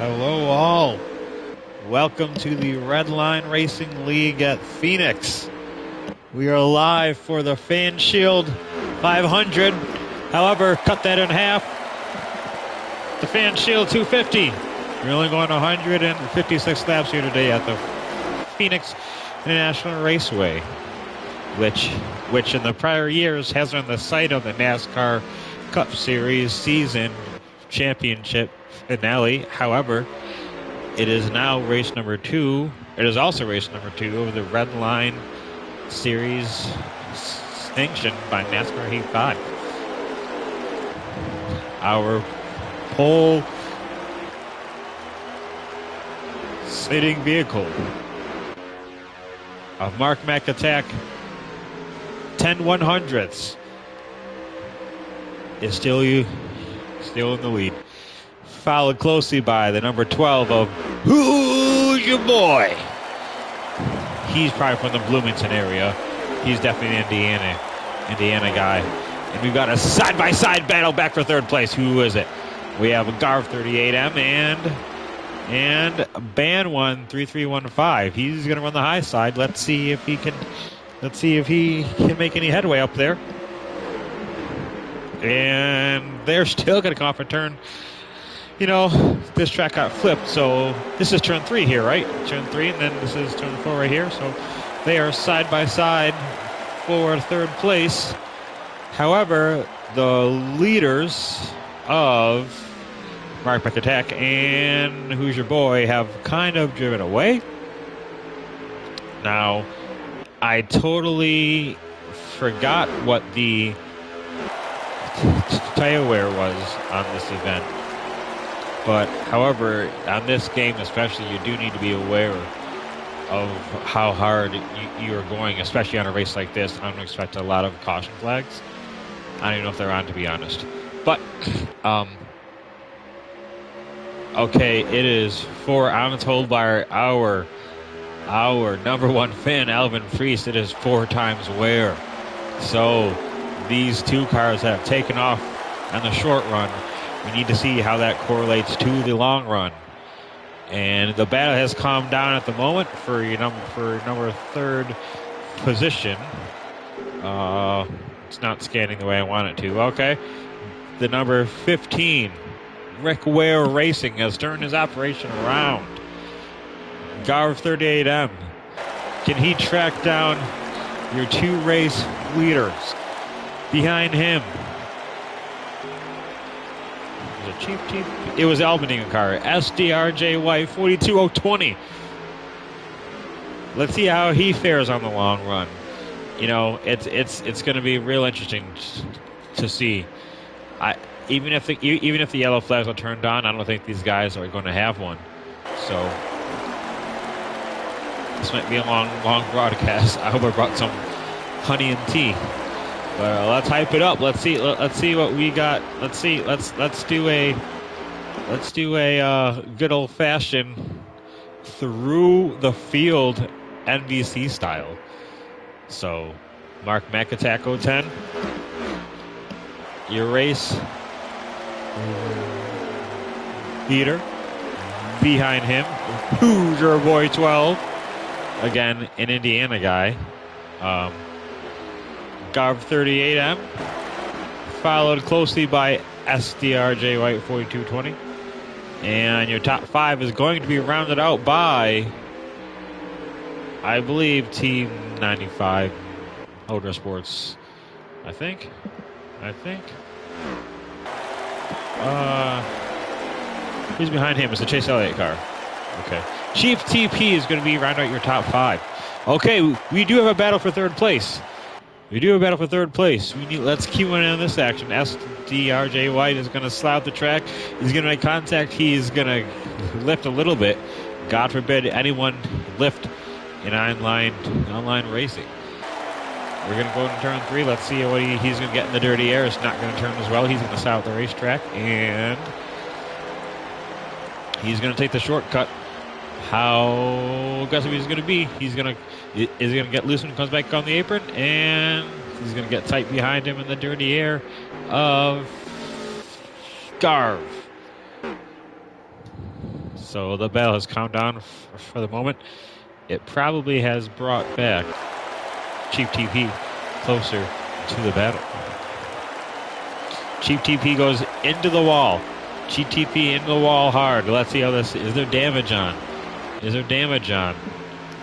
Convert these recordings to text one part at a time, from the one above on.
Hello all. Welcome to the Redline Racing League at Phoenix. We are live for the Fan Shield 500. However, cut that in half. The Fan Shield 250. We're only going 156 laps here today at the Phoenix International Raceway, which in the prior years has been the site of the NASCAR Cup Series season championship finale. However, it is now race number 2. It is also race number 2 of the Redline Series sanctioned by NASCAR Heat 5. Our pole sitting vehicle of Mark McAtack 10/100ths is still in the lead, followed closely by the number 12 of Who's Your Boy. He's probably from the Bloomington area. He's definitely an Indiana guy. And we've got a side-by-side battle back for third place. Who is it? We have a Garv 38M and Ban 1 3315. He's going to run the high side. Let's see if he can make any headway up there. And they're still going to come off a turn. You know, this track got flipped, so this is turn 3 here, right? Turn 3, and then this is turn 4 right here. So they are side by side for third place. However, the leaders of Mark McAtack and Who's Your Boy have kind of driven away. Now, I totally forgot what the tire wear was on this event. But, however, on this game especially, you do need to be aware of how hard you are going, especially on a race like this. I don't expect a lot of caution flags. I don't even know if they're on, to be honest. But, okay, it is I'm told by our number one fan, Alvin Priest, it is 4 times wear. So, these two cars have taken off on the short run. We need to see how that correlates to the long run. And the battle has calmed down at the moment for number 3rd position. It's not scanning the way I want it to. Okay. The number 15, Rick Ware Racing, has turned his operation around. Garv 38M. Can he track down your 2 race leaders? Behind him, it was Albany car, SDRJ White 42020. Let's see how he fares on the long run. You know, it's going to be real interesting to see. Even if the yellow flags are turned on, I don't think these guys are going to have one. So this might be a long broadcast. I hope I brought some honey and tea. But let's hype it up. Let's see what we got. Let's do a good old fashioned through the field NBC style. So Mark McAtack 010, your race leader. Behind him, Who's Your Boy 12? Again, an Indiana guy. Garv 38M, followed closely by SDRJ White 4220. And your top 5 is going to be rounded out by, I believe, Team 95 Motor Sports. I think. Who's behind him? It's the Chase Elliott car. Okay. Chief TP is going to be round out your top 5. Okay, we do have a battle for third place. Let's key in on this action. SDRJ White is going to slough the track. He's going to make contact. He's going to lift a little bit. God forbid anyone lift in online racing. We're going to go into turn 3. Let's see what he's going to get in the dirty air. It's not going to turn as well. He's going to south the racetrack, and he's going to take the shortcut. How aggressive he's going to be. Is he going to get loose when he comes back on the apron, and he's going to get tight behind him in the dirty air of Garv. So the battle has calmed down for the moment. It probably has brought back Chief TP closer to the battle. Chief TP goes into the wall. Chief TP into the wall hard. Let's see how this is. There damage on? Is there damage on?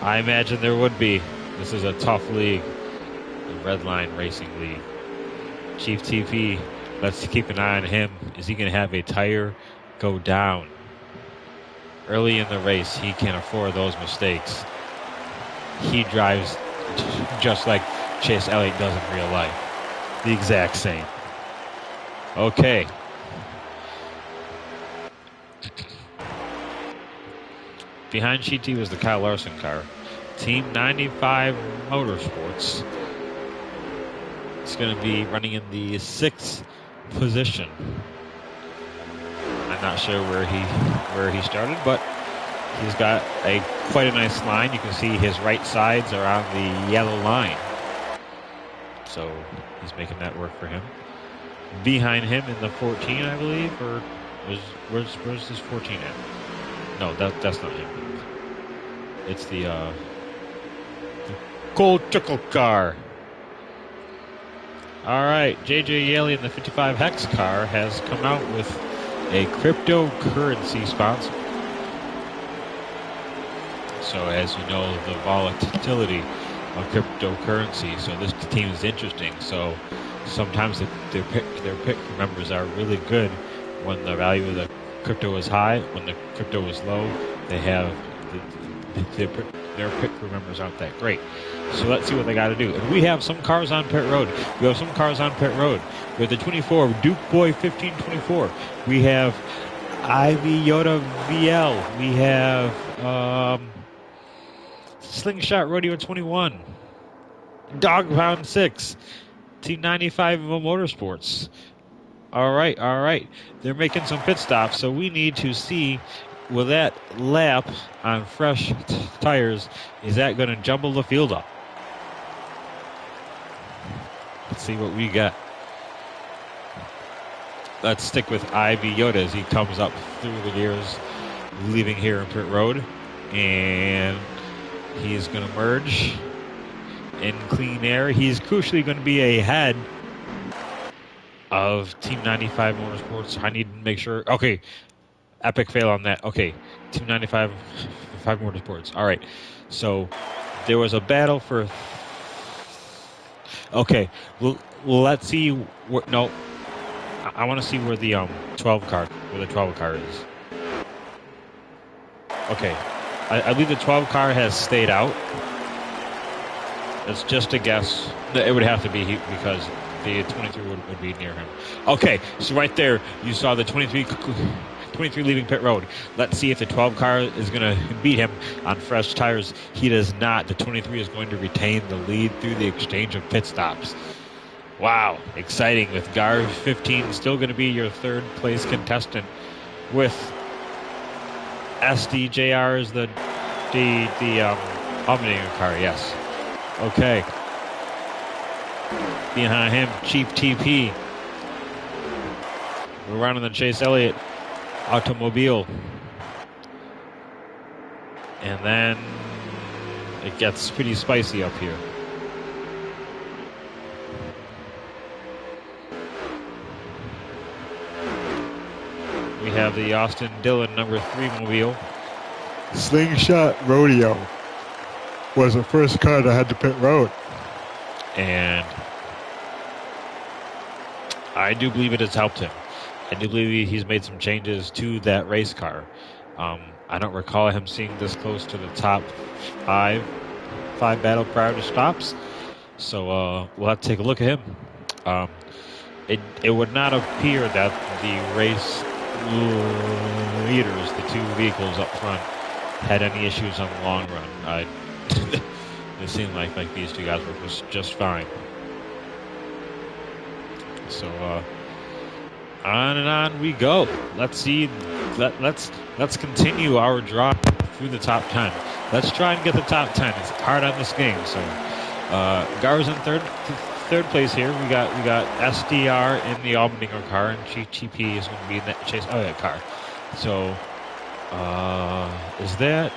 I imagine there would be. This is a tough league. The Redline Racing League. Chief TP, let's keep an eye on him. Is he going to have a tire go down? Early in the race, he can't afford those mistakes. He drives just like Chase Elliott does in real life. The exact same. Okay. Behind GT was the Kyle Larson car. Team 95 Motorsports. It's going to be running in the 6th position. I'm not sure where he started, but he's got quite a nice line. You can see his right sides are on the yellow line. So he's making that work for him. Behind him in the 14, I believe, or where's this 14 at? No, that's not him. It's the Cole Trickle car. All right, JJ Yaley in the 55 Hex car has come out with a cryptocurrency sponsor. So as you know, the volatility of cryptocurrency. So this team is interesting. So sometimes their pick numbers are really good when the value of the crypto is high. When the crypto is low, they have their pick numbers aren't that great. So let's see what they got to do. And we have some cars on pit road. We have the 24 Duke Boy 1524. We have Ivy Yoda VL. We have Slingshot Rodeo 21. Dog Pound 6. Team 95 Motorsports. All right. They're making some pit stops, so we need to see, will that lap on fresh tires, is that going to jumble the field up? Let's see what we got. Let's stick with Ivy Yoda as he comes up through the gears, leaving here in pit road. And he is going to merge in clean air. He's crucially going to be ahead of Team 95 Motorsports. I need to make sure. Okay, epic fail on that. Okay, Team 95 Motorsports. All right, so there was a battle for. Okay, well let's see. No, I want to see where the 12 car is. Okay, I believe the 12 car has stayed out. It's just a guess. It would have to be because the 23 would be near him. Okay, so right there, you saw the 23 leaving pit road. Let's see if the 12 car is going to beat him on fresh tires. He does not. The 23 is going to retain the lead through the exchange of pit stops. Wow, exciting. With Gar 15 still going to be your third place contestant, with SDJR as the Omnium car. Yes. Okay. Behind him, Chief TP. We're running the Chase Elliott automobile. And then it gets pretty spicy up here. We have the Austin Dillon number 3 mobile. Slingshot Rodeo was the first car that had to pit road. And I do believe it has helped him. I do believe he's made some changes to that race car. I don't recall him seeing this close to the top five battle prior to stops. So we'll have to take a look at him. It would not appear that the race leaders, the two vehicles up front, had any issues on the long run. It seemed like these two guys were just fine. So on and on we go. Let's see. Let's continue our draw through the top 10. Let's try and get the top 10. It's hard on this game. So Gar's in third place here. We got SDR in the Almendinger car, and GTP is going to be in that Chase Elliott car. So Is that?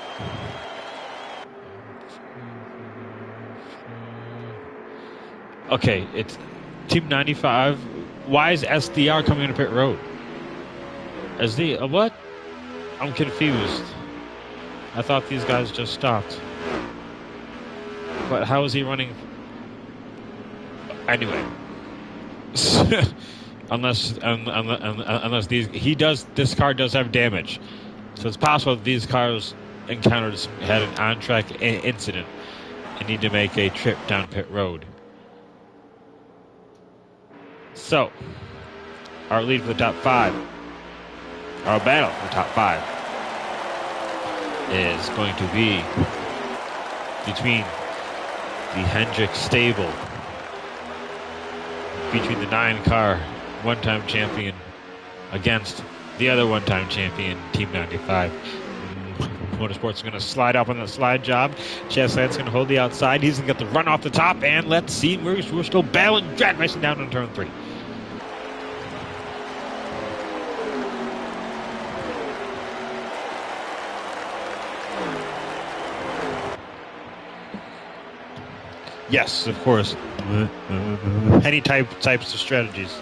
Okay, it's Team 95. Why is SDR coming into pit road? SD, what? I'm confused. I thought these guys just stopped. But how is he running? Anyway. unless this car does have damage. So it's possible that these cars had an on-track incident and need to make a trip down pit road. So, our lead for the top 5, our battle for the top 5, is going to be between the Hendrick stable, between the 9-car one-time champion against the other one-time champion, Team 95. Motorsports is going to slide up on that slide job. Chaz Lance going to hold the outside. He's going to get the run off the top, and let's see, we're still battling, drag racing down on turn 3. Yes, of course. Any types of strategies.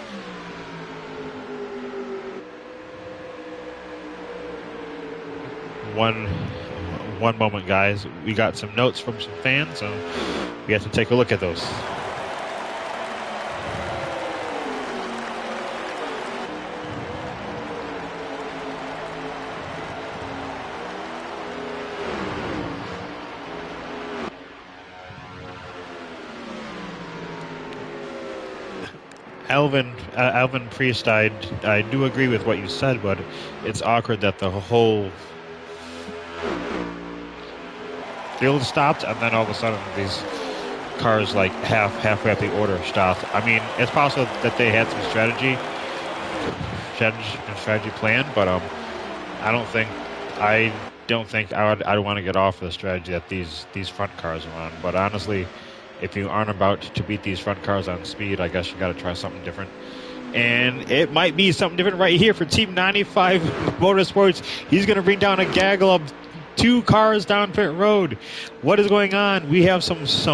One moment, guys. We got some notes from some fans, so we have to take a look at those. Alvin Priest, I do agree with what you said, but it's awkward that the whole field stopped, and then all of a sudden these cars like halfway up the order stopped. I mean, it's possible that they had some strategy plan, but I don't think I'd want to get off of the strategy that these front cars are on. But honestly, if you aren't about to beat these front cars on speed, I guess you got to try something different. And it might be something different right here for Team 95 Motorsports. He's going to bring down a gaggle of 2 cars down pit road. What is going on? We have some split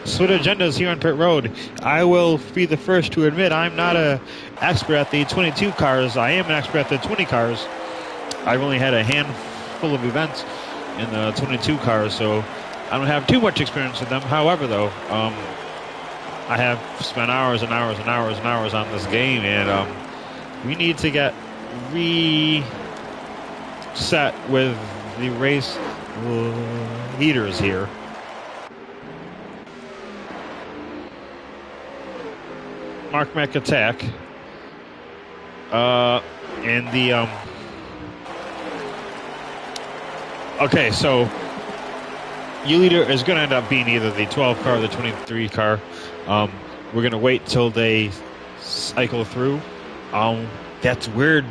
agendas here on pit road. I will be the first to admit I'm not an expert at the 22 cars. I am an expert at the 20 cars. I've only had a handful of events in the 22 cars, so I don't have too much experience with them. However, though, I have spent hours and hours and hours and hours on this game, and we need to get reset with the race leaders here. Mark Mack attack. And the okay, so your leader is going to end up being either the 12 car or the 23 car. We're going to wait till they cycle through. That's weird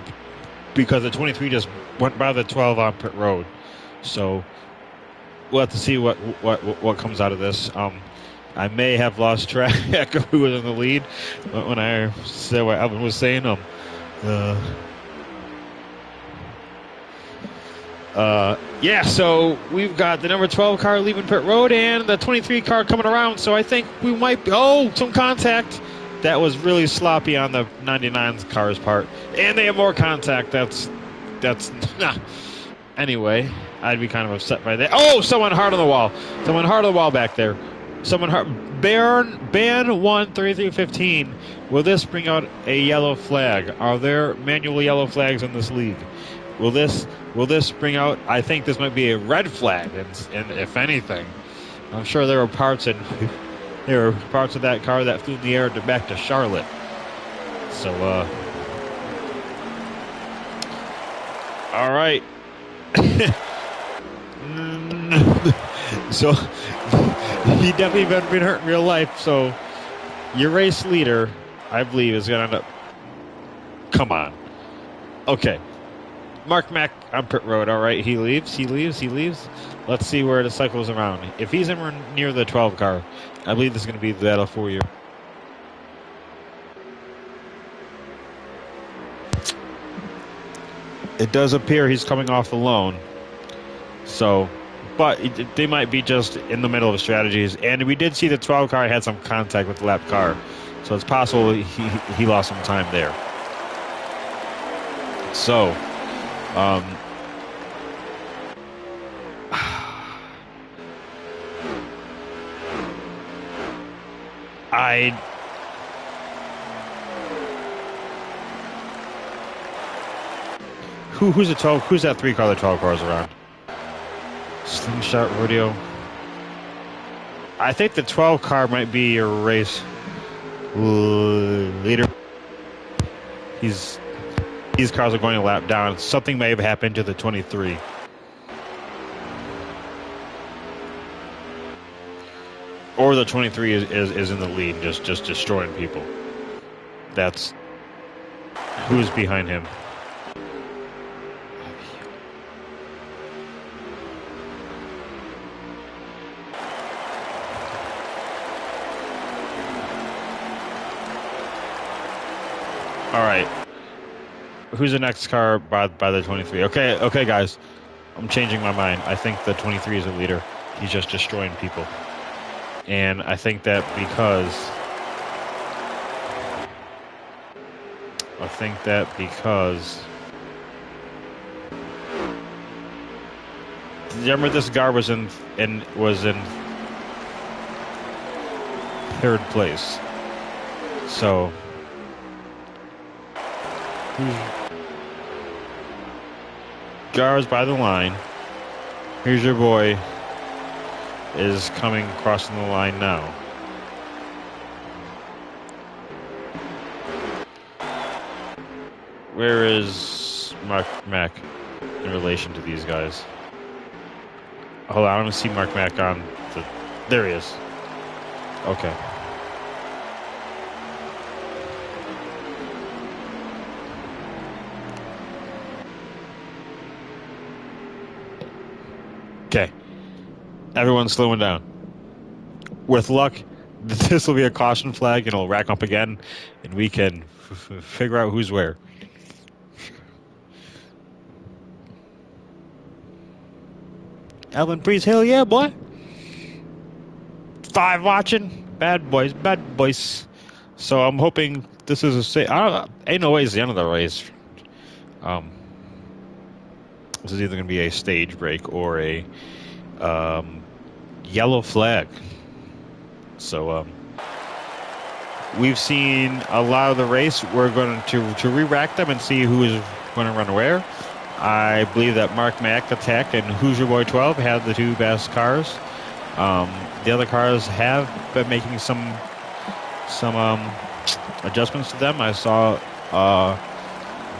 because the 23 just went by the 12 on pit road. So we'll have to see what comes out of this. I may have lost track of who was in the lead when I said what Alvin was saying. Yeah, so we've got the number 12 car leaving pit road and the 23 car coming around. So I think we might be, some contact. That was really sloppy on the 99 car's part. And they have more contact. That's Anyway, I'd be kind of upset by that. Oh, someone hard on the wall. Someone hard on the wall back there. Someone hard. Ban 13315. Will this bring out a yellow flag? Are there manual yellow flags in this league? Will this bring out? I think this might be a red flag, and if anything, I'm sure there were parts of that car that flew in the air back to Charlotte. So, all right. So he definitely been hurt in real life. So your race leader, I believe, is going to end up. Come on. Okay. Mark Mack on pit road. All right, he leaves. Let's see where the cycle's around. If he's anywhere near the 12 car, I believe this is going to be the battle for you. It does appear he's coming off the loan. So, but they might be just in the middle of strategies. And we did see the 12 car had some contact with the lap car. So it's possible he lost some time there. So, who's the 12? Who's that 3 car? The 12 cars around. Slingshot Rodeo. I think the 12 car might be a race leader. These cars are going a lap down. Something may have happened to the 23. Or the 23 is in the lead, just destroying people. That's who's behind him. All right. Who's the next car by the 23? Okay, guys. I'm changing my mind. I think the 23 is a leader. He's just destroying people. And I think that because remember this guy was in third place. So Gar's by the line. Here's your boy is crossing the line now. Where is Mark Mack in relation to these guys? Hold on, I don't see Mark Mack on the... There he is. Okay. Okay. Everyone's slowing down. With luck, this will be a caution flag and it'll rack up again and we can figure out who's where. Alvin Priest, hell yeah, boy. 5 watching. Bad boys. So I'm hoping this is ain't no way it's the end of the race. This is either going to be a stage break or a yellow flag. So we've seen a lot of the race. We're going to re-rack them and see who is going to run where. I believe that Mark Mack Attack and Hoosier Boy 12 had the 2 best cars. The other cars have been making some adjustments to them. I saw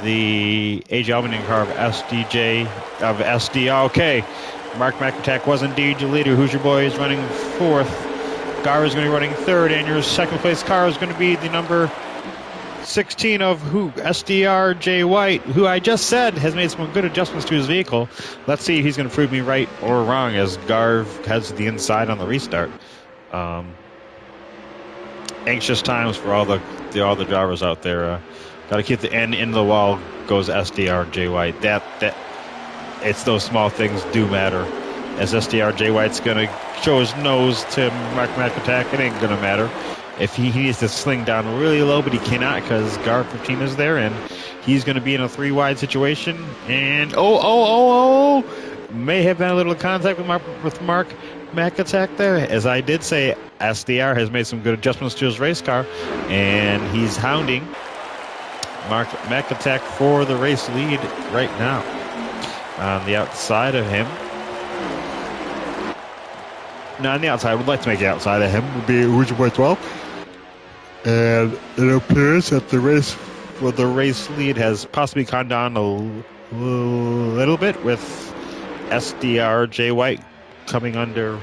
the AJ Albany car of SDR. Okay, Mark Mack Attack was indeed your leader. Hoosier Boy is running 4th. Gar is going to be running 3rd, and your 2nd place car is going to be the number 16 of SDR Jay White, who I just said has made some good adjustments to his vehicle. Let's see if he's going to prove me right or wrong as Garv heads to the inside on the restart. Anxious times for all the drivers out there. Got to keep the end in the wall. Goes SDR Jay White. That it's those small things do matter. As SDR Jay White's going to show his nose to Mark Mack Attack, it ain't going to matter. If he needs to sling down really low, but he cannot because Gar 15 is there, and he's going to be in a 3-wide situation. And may have been a little contact with Mark Mack Attack there. As I did say, SDR has made some good adjustments to his race car, and he's hounding Mark Mack Attack for the race lead right now. On the outside of him. No, on the outside, I would like to make it outside of him would be Hoosier Boy 12. And it appears that the race lead has possibly gone down a little bit with SDR Jay White coming under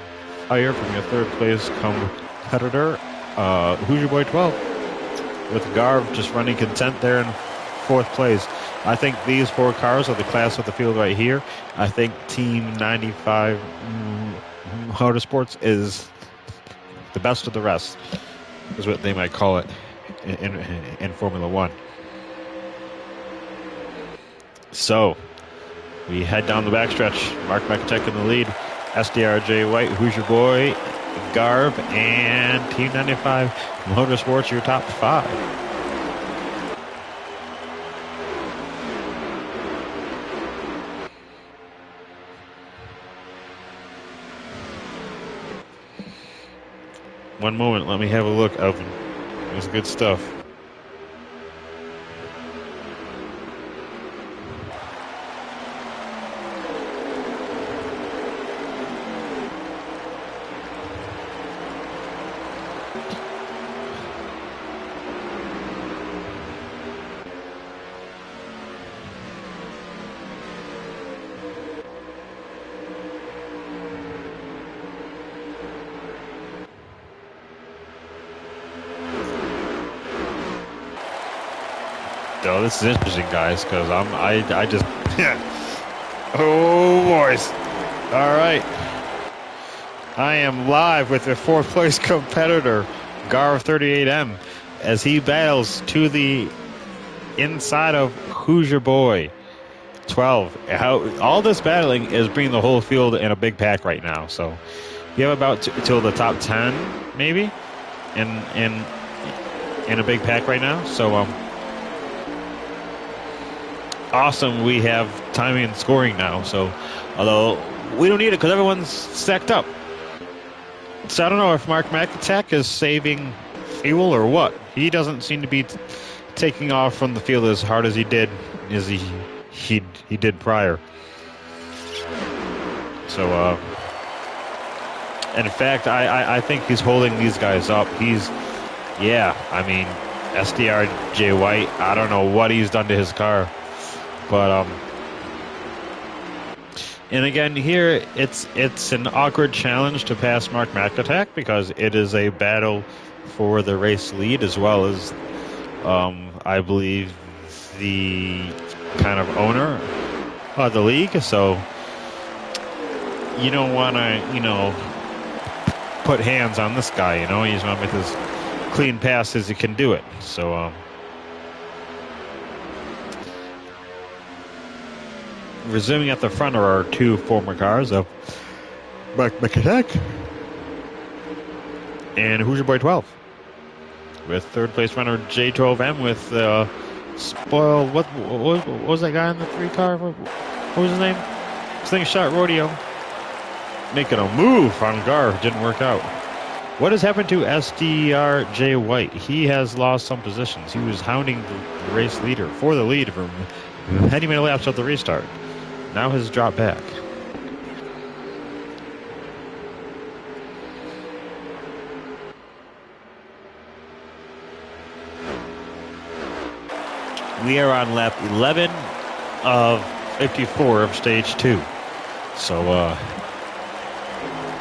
fire from your 3rd place competitor, Hoosier Boy 12, with Garv just running content there in 4th place. I think these 4 cars are the class of the field right here. I think Team 95 Motorsports is the best of the rest, is what they might call it in Formula One. So we head down the backstretch. Mark McIntyre in the lead. SDRJ White, Who's Your Boy, Garb, and Team 95 Motorsports, your top 5. One moment, let me have a look, Elvin. It was good stuff. Oh, this is interesting, guys, because I just oh boys. All right, I am live with the 4th place competitor, Garv 38M, as he battles to the inside of Who's Your Boy 12. All this battling is bringing the whole field in a big pack right now. So you have about till the top 10 maybe in a big pack right now. So awesome, we have timing and scoring now. So although we don't need it because everyone's stacked up. So I don't know if Mark McIntyre is saving fuel or what. He doesn't seem to be taking off from the field as hard as he did he did prior. So in fact, I think he's holding these guys up. I mean, SDRJ White, I don't know what he's done to his car. But and again here it's an awkward challenge to pass Mark McIntyre because it is a battle for the race lead as well as I believe the kind of owner of the league. So you don't want to put hands on this guy. You just want to make as clean pass as you can do it. So resuming at the front are our 2 former cars of Mark McIntyre and Who's Your Boy 12, with 3rd place runner J12M with spoil. What was that guy in the 3 car? What was his name? Slingshot Rodeo making a move on Gar. Didn't work out. What has happened to SDRJ White? He has lost some positions. He was hounding the race leader for the lead for many laps at the restart. Now has dropped back. We are on lap 11 of 54 of stage 2. So,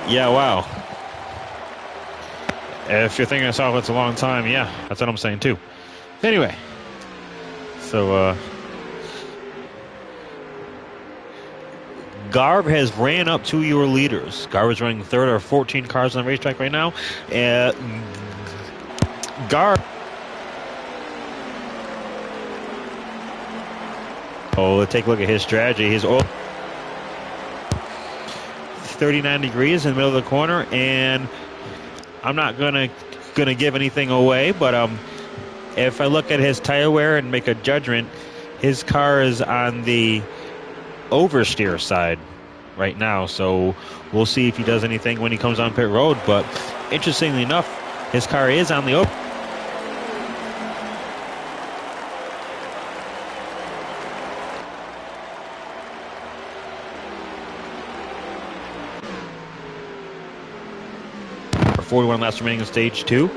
yeah, wow. If you're thinking to yourself, it's a long time, yeah, that's what I'm saying too. Anyway, so, Garb has ran up to your leaders. Garb is running 3rd or 14 cars on the racetrack right now. Garb. Oh, let's take a look at his strategy. His 39 degrees in the middle of the corner, and I'm not gonna give anything away, but if I look at his tire wear and make a judgment, his car is on the oversteer side right now, so we'll see if he does anything when he comes on pit road. But interestingly enough, his car is on the over. For 41 laps remaining in stage 2.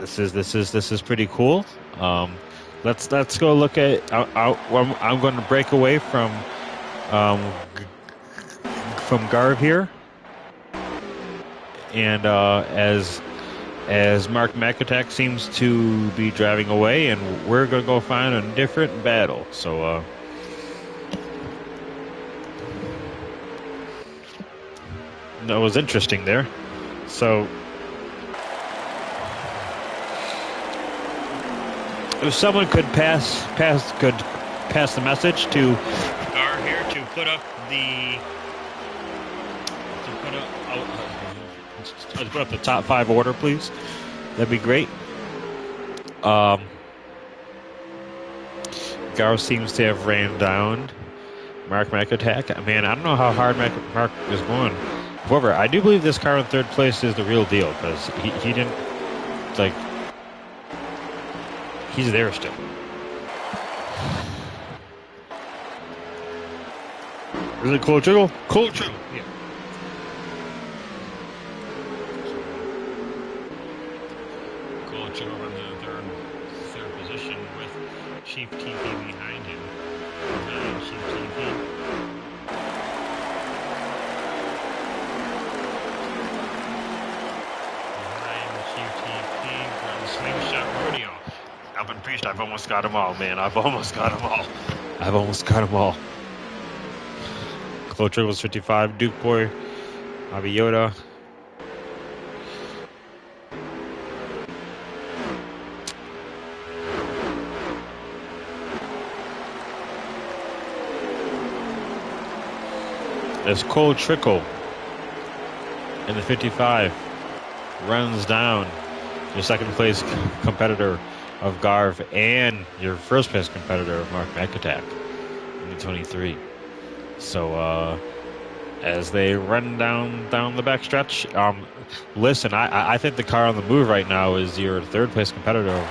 This is pretty cool. Let's go look at. I'm going to break away from Garv here, and as Mark McIntyre seems to be driving away, and we're going to go find a different battle. So that was interesting there. So if someone could pass the message to Gar here to put up the top 5 order, please. That'd be great. Gar seems to have ran down Mark McAtack. Man, I don't know how hard Mark is going. However, I do believe this car in 3rd place is the real deal, because he didn't, like, he's there still. Is it Cole Trickle? Cole Trickle, yeah. Cole Trickle runs in the third position with Chief TP behind him. Chief TP. Behind Chief TP runs Slingshot Rodeo. Alvin Priest, I've almost got them all, man. I've almost got them all. Cole Trickle's 55. Duke Boy. Abiyoda. As Cole Trickle in the 55 runs down your 2nd place competitor of Garv and your 1st place competitor of Mark McAtack in the 23. So as they run down the backstretch, listen, I think the car on the move right now is your 3rd place competitor,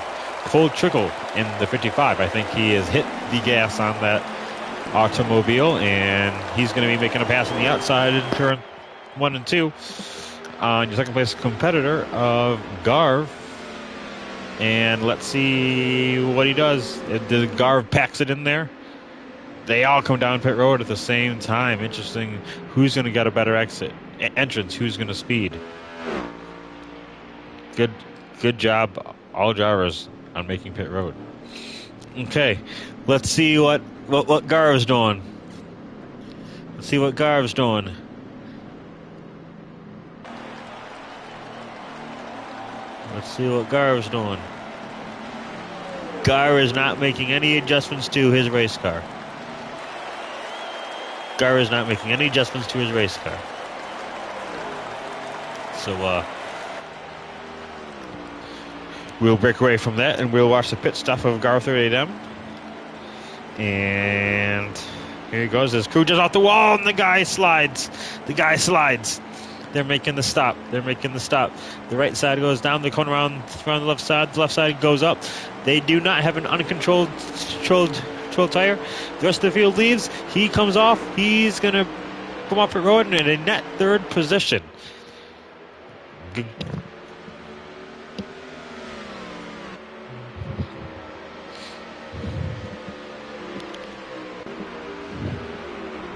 Cole Trickle, in the 55. I think he has hit the gas on that automobile, and he's going to be making a pass on the outside in turn 1 and 2 on your 2nd place competitor of Garv. And let's see what he does. The Garv packs it in there. They all come down pit road at the same time. Interesting. Who's going to get a better entrance? Who's going to speed? Good job, all drivers, on making pit road. Okay, let's see what Garv's doing. Let's see what Garv's doing. Gar is not making any adjustments to his race car. So we'll break away from that and we'll watch the pit stop of Gar 38M. And here he goes. His crew just off the wall and the guy slides. They're making the stop. The right side goes down. They come around the left side. The left side goes up. They do not have an uncontrolled tire. The rest of the field leaves. He comes off. He's going to come off the road in a net 3rd position.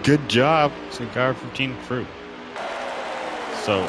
Good job, Cigar 15 crew. So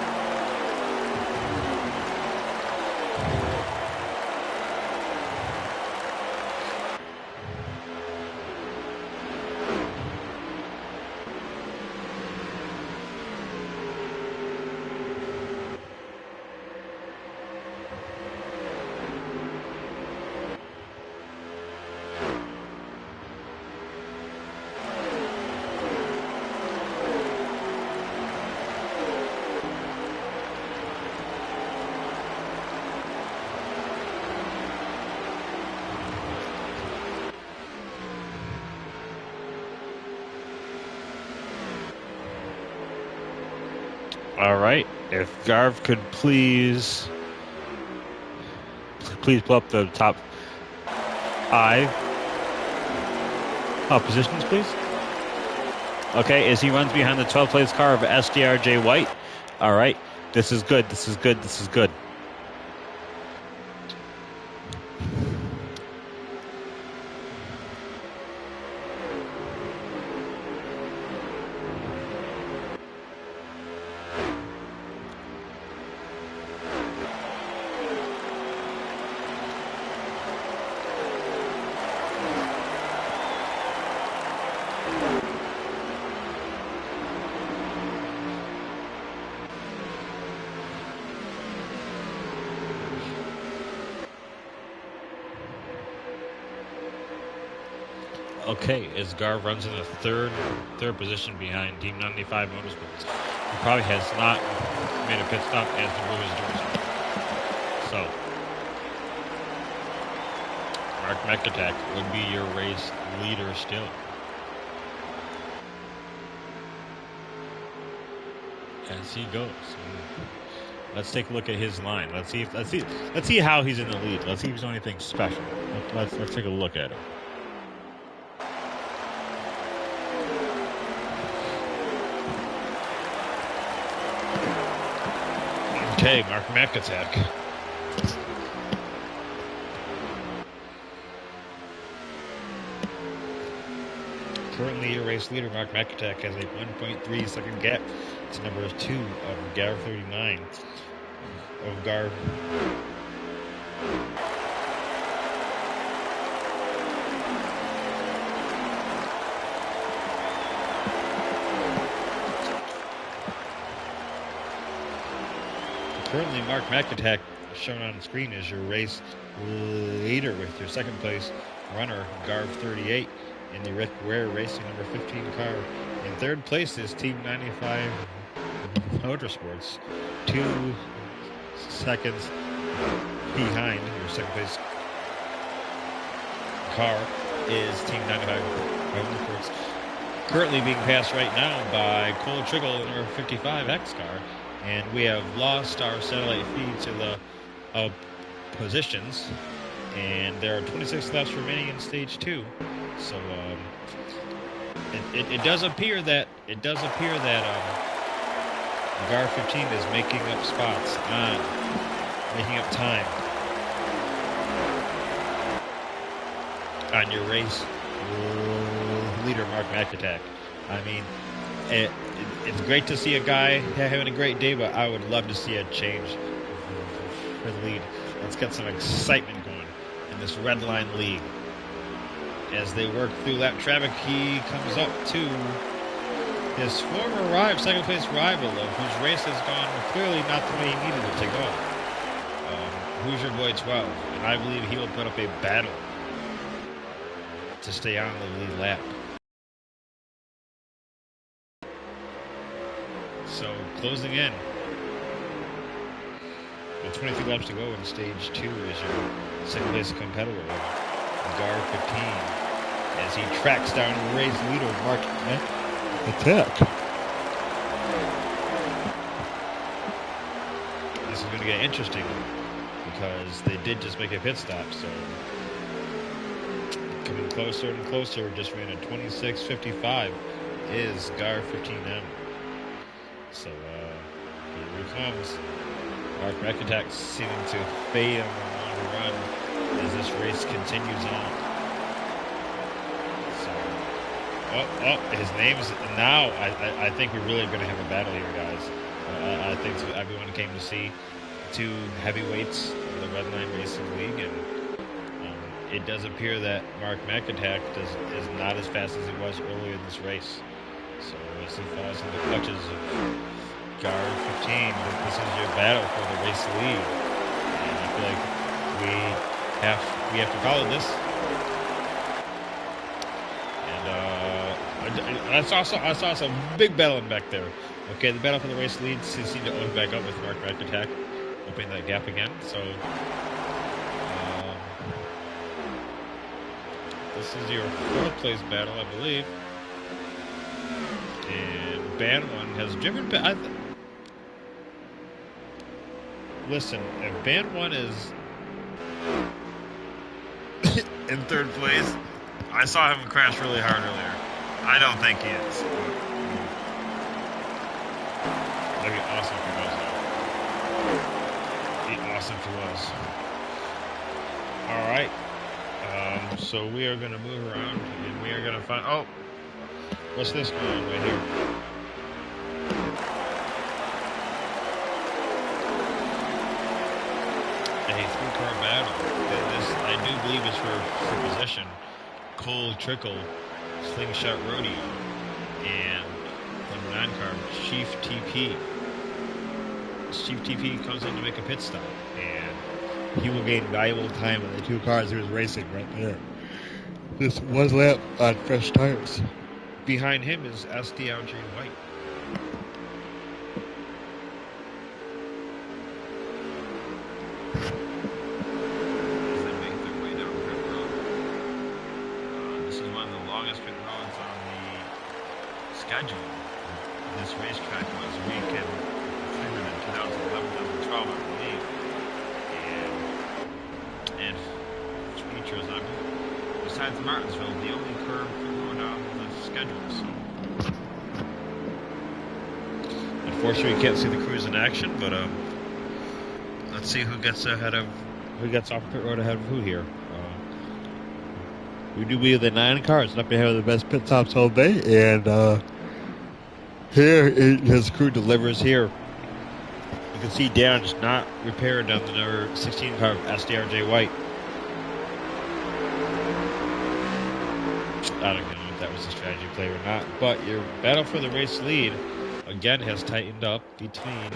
all right, if Garv could please pull up the top 5 positions, please. Okay, as he runs behind the 12th place car of SDRJ White. All right, this is good. Okay, as Garv runs in the third position behind Team 95 Motorsports. He probably has not made a pit stop as the room is doing so. Mark McAtack would be your race leader still. As he goes. Let's take a look at his line. Let's see how he's in the lead. Let's see if he's doing anything special. Let's take a look at him. Okay, Mark McAtack. Currently your race leader, Mark McAtack, has a 1.3 second gap to number 2 of Garv 39 of Garv. Currently, Mark McAtack, shown on the screen, is your race leader with your second place runner, Garv 38, in the Rick Ware Racing number 15 car. In third place is Team 95 Motorsports, 2 seconds behind. Your second place car is Team 95 Motorsports, currently being passed right now by Cole Triggle in number 55 X car. And we have lost our satellite feed to the positions, and there are 26 laps remaining in stage 2. So it does appear that Gar 15 is making up spots, making up time on your race leader, Mark McAtack. I mean, it's great to see a guy having a great day, but I would love to see a change for the lead. Let's get some excitement going in this Redline League. As they work through lap traffic, he comes up to his former second place rival, whose race has gone clearly not the way he needed it to go. Who's your boy 12? And I believe he will put up a battle to stay on the lead lap. So, closing in. With 23 laps to go in stage 2 is your second place competitor, Gar 15, as he tracks down race leader Mark McAtack. This is going to get interesting because they did just make a pit stop, so coming closer and closer. Just ran a 26.55 is Gar 15M. So here he comes. Mark McAtack seeming to fade on the long run as this race continues on. So, his name's now. I think we're really going to have a battle here, guys. I think everyone came to see 2 heavyweights in the Redline Racing League, and it does appear that Mark McAtack is not as fast as he was earlier in this race. So as he falls in the clutches of Gar 15, this is your battle for the race lead. And I feel like we have to follow this. And I saw some big battling back there. Okay, the battle for the race lead seems to open back up with Mark McAtack opening that gap again. So this is your 4th place battle, I believe. And Band 1 has driven. Listen, if Band 1 is in 3rd place, I saw him crash really hard earlier. I don't think he is. That'd be awesome if he was, though. Be awesome if he was. All right. So we are going to move around, and we are going to find. Oh, what's this going on right here? A 3-car battle. This, I do believe, is for position. Cole Trickle, Slingshot Rodeo, and number 9 car, Chief TP. Chief TP comes in to make a pit stop, and he will gain valuable time in the 2 cars he was racing right there. Just one lap on fresh tires. Behind him is SDLJ White. As they make their way down pit road. This is one of the longest pit roads on the schedule. This racetrack was weekend configured in 2011, 2012, I believe. And features, besides Martinsville, the only curved pit road on the schedule. So. Unfortunately, you can't see the crews in action, but let's see who gets off pit road ahead of who here. We do believe the 9 cars up ahead of the best pit stops all day, and here his crew delivers here. You can see damage not repaired on the number 16 car of SDRJ White. I don't know if that was a strategy play or not, but your battle for the race lead again has tightened up between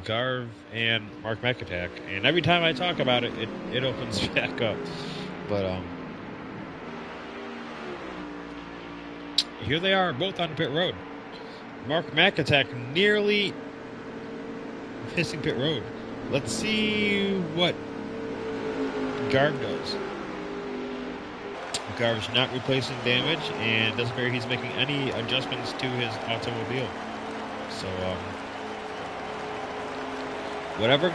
Garv and Mark McAtack, and every time I talk about it, it opens back up. But here they are, both on pit road. Mark McAtack nearly missing pit road. Let's see what Garv does. Garv's not replacing damage, and doesn't appear he's making any adjustments to his automobile. So, whatever.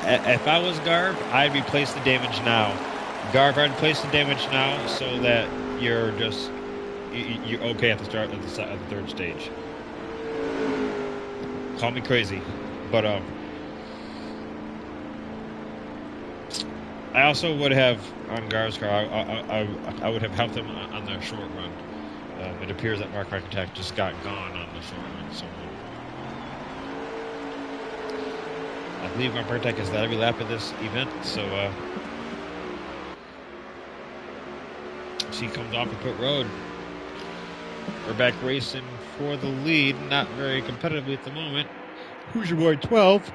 If I was Garv, I'd replace the damage now. Garv, I'd replace the damage now so that you're okay at the start of the third stage. Call me crazy, but I also would have on Garv's car. I would have helped him on the short run. It appears that Mark McAtack just got gone on the short run. So I believe Mark McAtack has led every lap of this event. So he comes off the pit road. We're back racing for the lead. Not very competitively at the moment. Who's your boy 12?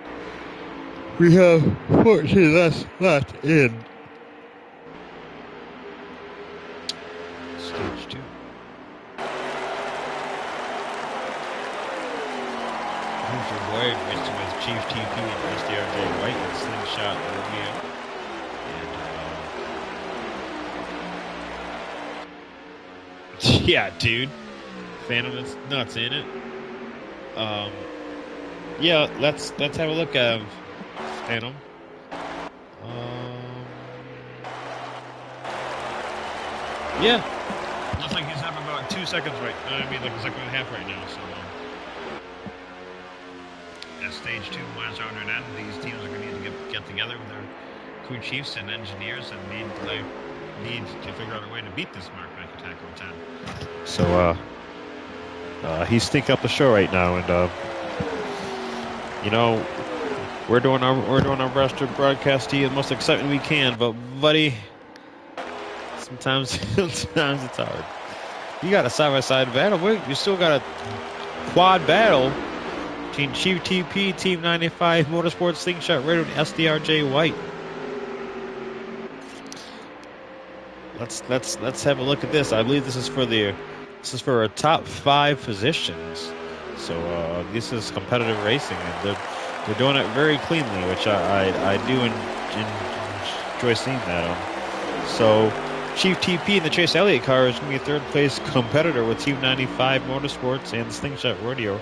We have 14 less left in stage 2. Who's your boy racing with Chief TP and SDRJ White and Slingshot Romeo. And yeah, dude. Phantom is nuts, ain't it? Yeah, let's have a look at Phantom. Yeah, looks like he's having about 2 seconds right. I mean, like a second and a half right now. So at stage 2, miles out and end, these teams are going to need to get together with their crew chiefs and engineers and need to figure out a way to beat this Mark McAtack on 10. So he's stinking up the show right now, and you know, we're doing our best to broadcast to you the most excitement we can, but buddy, sometimes it's hard. You got a side-by-side battle. You still got a quad battle between Chief TP, Team 95, Motorsports, Slingshot Radio, and SDRJ White. Let's have a look at this. I believe this is for a top 5 positions. So this is competitive racing, and they're doing it very cleanly, which I do enjoy seeing that. So Chief TP in the Chase Elliott car is going to be a third place competitor with Team 95 Motorsports and Slingshot Radio,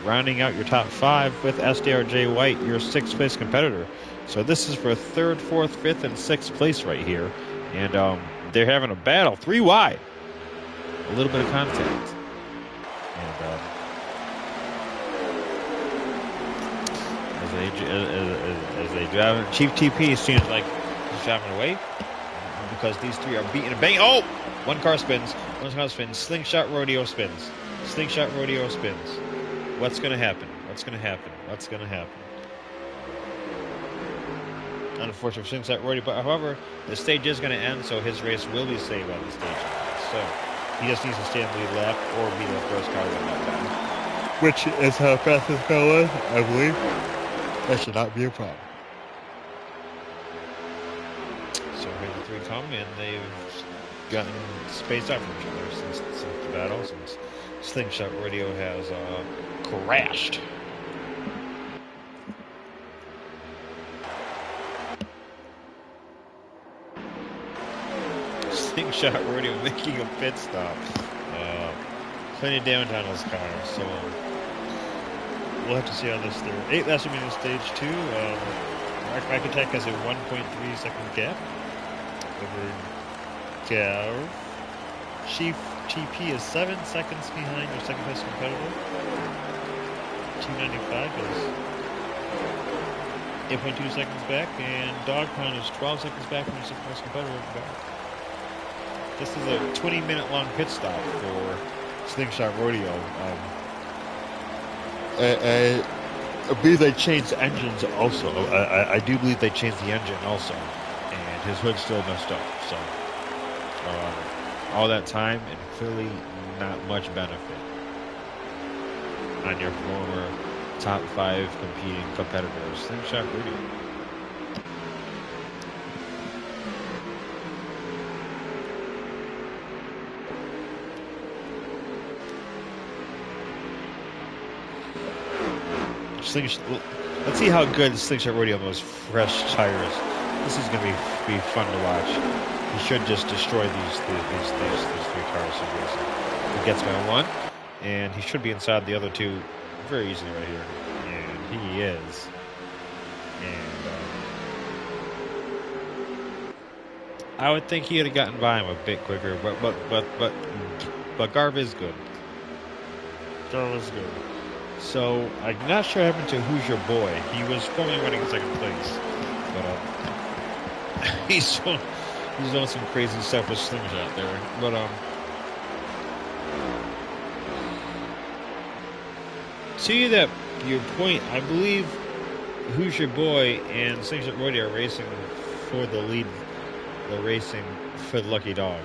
rounding out your top 5 with SDRJ White, your 6th place competitor. So this is for 3rd, 4th, 5th, and 6th place right here, and they're having a battle 3 wide, a little bit of contact. And as they drive, Chief TP seems like he's driving away because these 3 are beating and banging. Oh, one car spins. Slingshot Rodeo spins. Slingshot Rodeo spins. What's going to happen? Unfortunate for Slingshot Rodeo, but however, the stage is going to end, so his race will be saved by the stage. So he just needs to stay in the lead lap or be the first car to that time. Which is how fast this car was, I believe. That should not be a problem. So here the three come, and they've gotten spaced out from each other since the battle, since Slingshot Radio has crashed. Slingshot Radio making a pit stop. Plenty of damage on his car, so we'll have to see how this third. 8 laps remaining stage 2. Mark Attack has a 1.3 second gap over Gav. Chief TP is 7 seconds behind your second place competitor. 295 is 8.2 seconds back, and Dog Pound is 12 seconds back from your second place competitor. This is a 20-minute long pit stop for Slingshot Rodeo. I believe they changed the engines also. I do believe they changed the engine also, and his hood's still messed up. So all that time and clearly not much benefit on your former top 5 competing competitors. Slingshot Radio. Let's see how good Slingshot Radio knows fresh tires. This is going to be fun to watch. He should just destroy these 3 cars. He gets by 1, and he should be inside the other 2 very easily right here. And he is. And I would think he would have gotten by him a bit quicker, but Garv is good. Garv is good. So, I'm not sure what happened to Who's Your Boy. He was formerly running in second place. But, he's doing some crazy stuff with Slingshot there. But, to that, your point, I believe Who's Your Boy and Slingshot Rodeo are racing for the lead. They're racing for the Lucky Dog.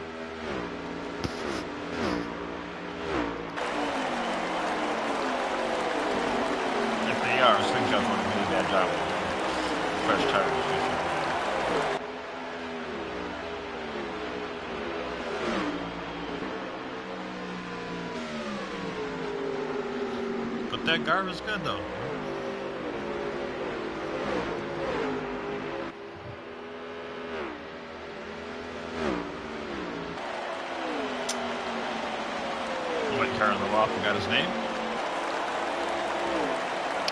Slingshot's doing a really bad job with fresh tires. But that Garv is good though. What car on the wall? Forgot his name.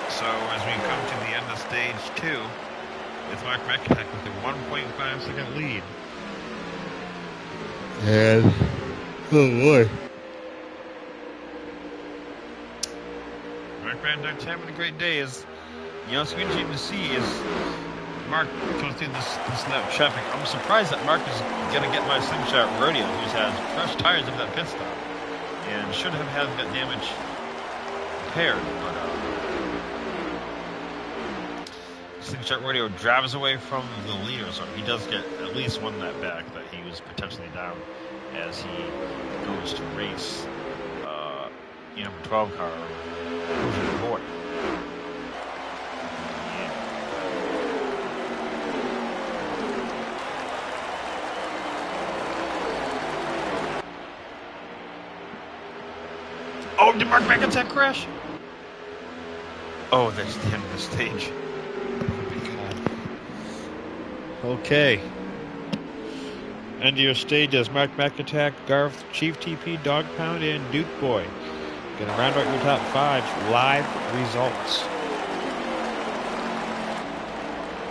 So as we come to the end of stage 2, it's Mark McIntyre with a 1.5 second lead. And oh boy, Mark McIntyre's having a great day. It's interesting to see is Mark comes through this lap traffic. I'm surprised that Mark is going to get my Slingshot Rodeo, who has fresh tires of that pit stop, and should have had that damage repaired, but Slingshot Radio drives away from the leader, so he does get at least 1 lap back that he was potentially down as he goes to race number 12 car, Who's Your Boy. Yeah. Oh, did Mark McIntyre crash? Oh, that's the end of the stage. Okay. End of your stage as Mark McAttack, Garth, Chief TP, Dog Pound, and Duke Boy. Gonna round out your top 5 live results.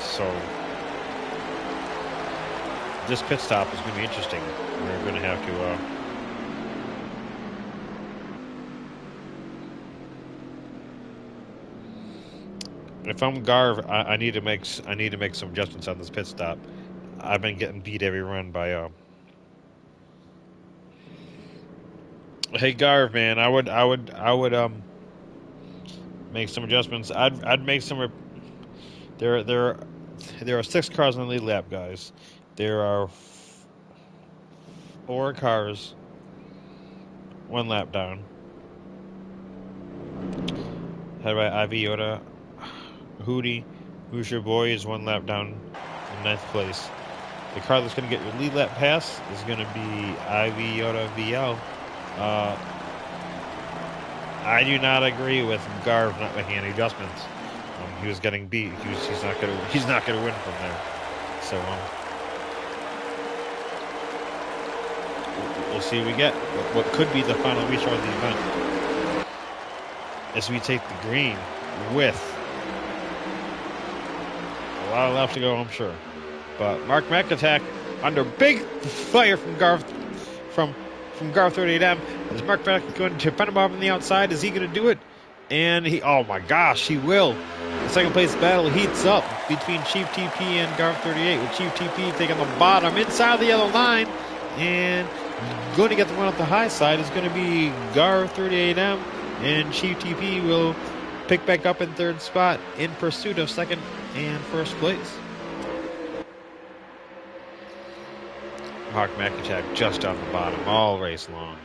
So this pit stop is gonna be interesting. We're gonna have to if I'm Garv, I need to make some adjustments on this pit stop. I've been getting beat every run by Hey Garv, man, I would make some adjustments. I'd make some. There are 6 cars on the lead lap, guys. There are 4 cars 1 lap down. Head by Ivy Yoda. Hootie, Who's Your Boy is 1 lap down in 9th place. The car that's going to get your lead lap pass is going to be Iota VL. I do not agree with Garv not making any adjustments. He was getting beat. He's not going to win from there. So we'll see. We get what could be the final restart of the event as we take the green with a lot of laps to go, I'm sure. But Mark McAttack under big fire from Garv from Garv 38M. Is Mark McAttack going to fend him off on the outside? Is he going to do it? And oh my gosh, he will. The second place battle heats up between Chief TP and Garv 38, with Chief TP taking the bottom inside the yellow line, and going to get the one off the high side is going to be Garv 38M, and Chief TP will pick back up in third spot in pursuit of second and first place. Mark McAttack just on the bottom all race long.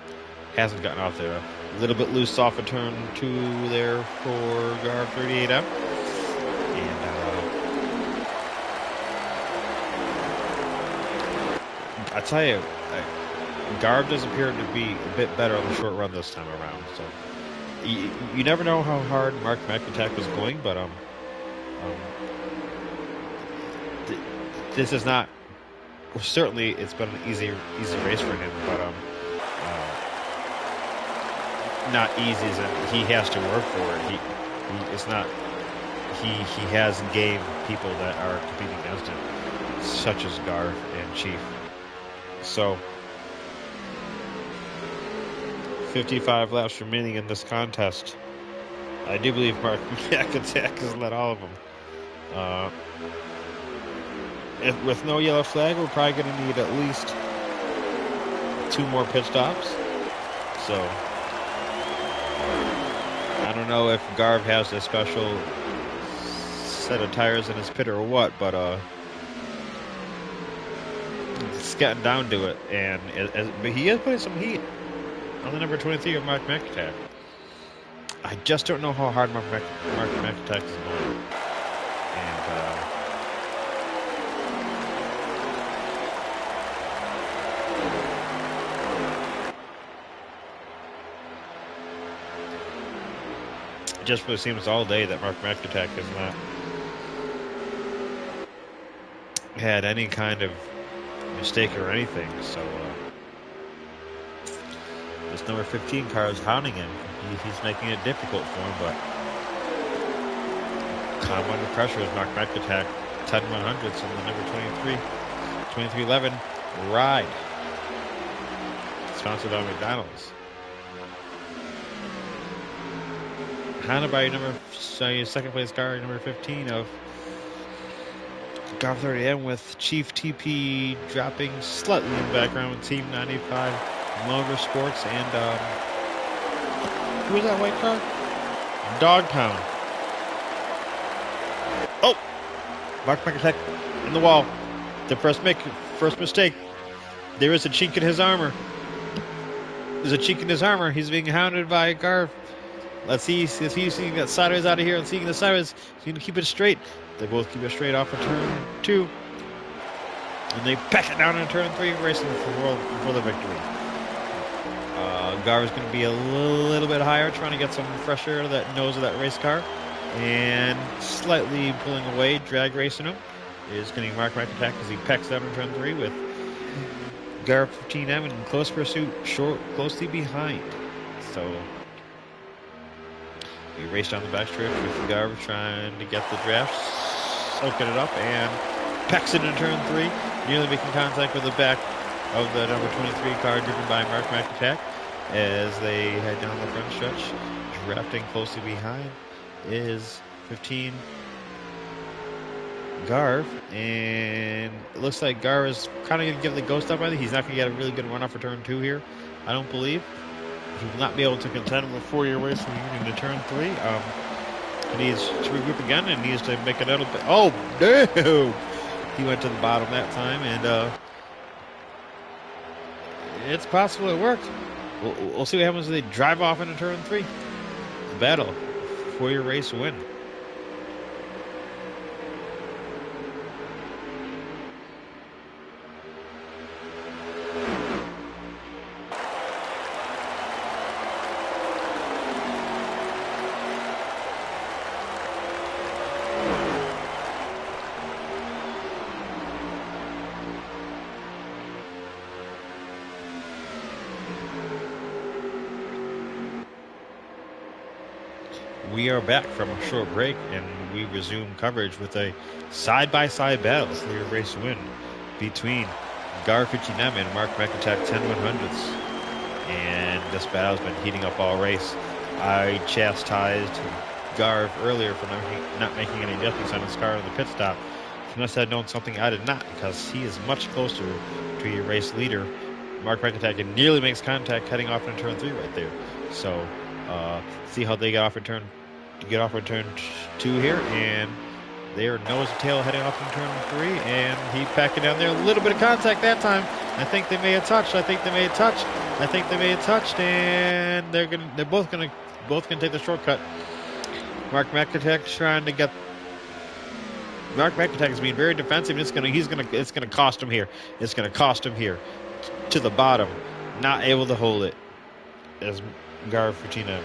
Hasn't gotten out there. A little bit loose off of turn 2 there for Garv 38M. And I tell you, Garv does appear to be a bit better on the short run this time around. So you never know how hard Mark McAttack was going, but this is not. Well, certainly, it's been an easy race for him, but not easy as in he has to work for it. It's not. He has game people that are competing against him, such as Garv and Chief. So 55 laps remaining in this contest. I do believe Mark McAttack has led all of them. With no yellow flag, we're probably going to need at least 2 more pit stops. So I don't know if Garv has a special set of tires in his pit or what, but it's getting down to it, and but he is putting some heat on the number 23 of Mark McAttack. I just don't know how hard Mark McAttack is going. And it just really seems all day that Mark McAttack has not had any kind of mistake or anything. So this number 15 car is hounding him. He's making it difficult for him, but calm under pressure is Mark McAttack. 10 100ths on the number 2311 ride, sponsored by McDonald's. Hounded by your second place car, number 15 of Garv 30M, with Chief TP dropping slightly in the background with Team 95 Motorsports and who is that white car? Dogtown. Oh, Mark McAttack in the wall. The first mistake. There is a chink in his armor. There's a chink in his armor. He's being hounded by Garv. Let's see if he's seeing that sideways out of here. Let's see the sideways. He's going to keep it straight. They both keep it straight off of turn 2. And they pack it down in turn 3, racing for the victory. Garv is going to be a little bit higher, trying to get some fresh air to that nose of that race car. And slightly pulling away, drag racing him, is getting Mark McAttack as he pecks down in turn 3 with Garv 15M in close pursuit, closely behind. So we race down the backstretch with Garv trying to get the draft, soaking it up, and pecks it in turn 3, nearly making contact with the back of the number 23 car driven by Mark McAttack as they head down the front stretch. Drafting closely behind is 15 Garv, and it looks like Garv is kind of going to give the ghost up. I think he's not going to get a really good run off for turn 2 here, I don't believe. He will not be able to contend with 4-year race into turn 3. He needs to regroup again and needs to make a little bit. Oh, no! He went to the bottom that time, and it's possible it worked. We'll see what happens when they drive off into turn 3. The battle. 4-year race win. We are back from a short break, and we resume coverage with a side-by-side battle for your race win between Gar 59 and Mark McIntyre 10-100s. And this battle's been heating up all race. I chastised Garv earlier for not making any adjustments on his car in the pit stop. He must have known something I did not, because he is much closer to your race leader. Mark McIntyre nearly makes contact heading off into turn 3 right there. So see how they get off in turn 2 here, and they're nose to tail heading off in turn 3, and he packed it down there. A little bit of contact that time. I think they may have touched. And they're both gonna take the shortcut. Mark McIntyre is being very defensive. It's gonna cost him here. It's gonna cost him here to the bottom. Not able to hold it as Gar 59.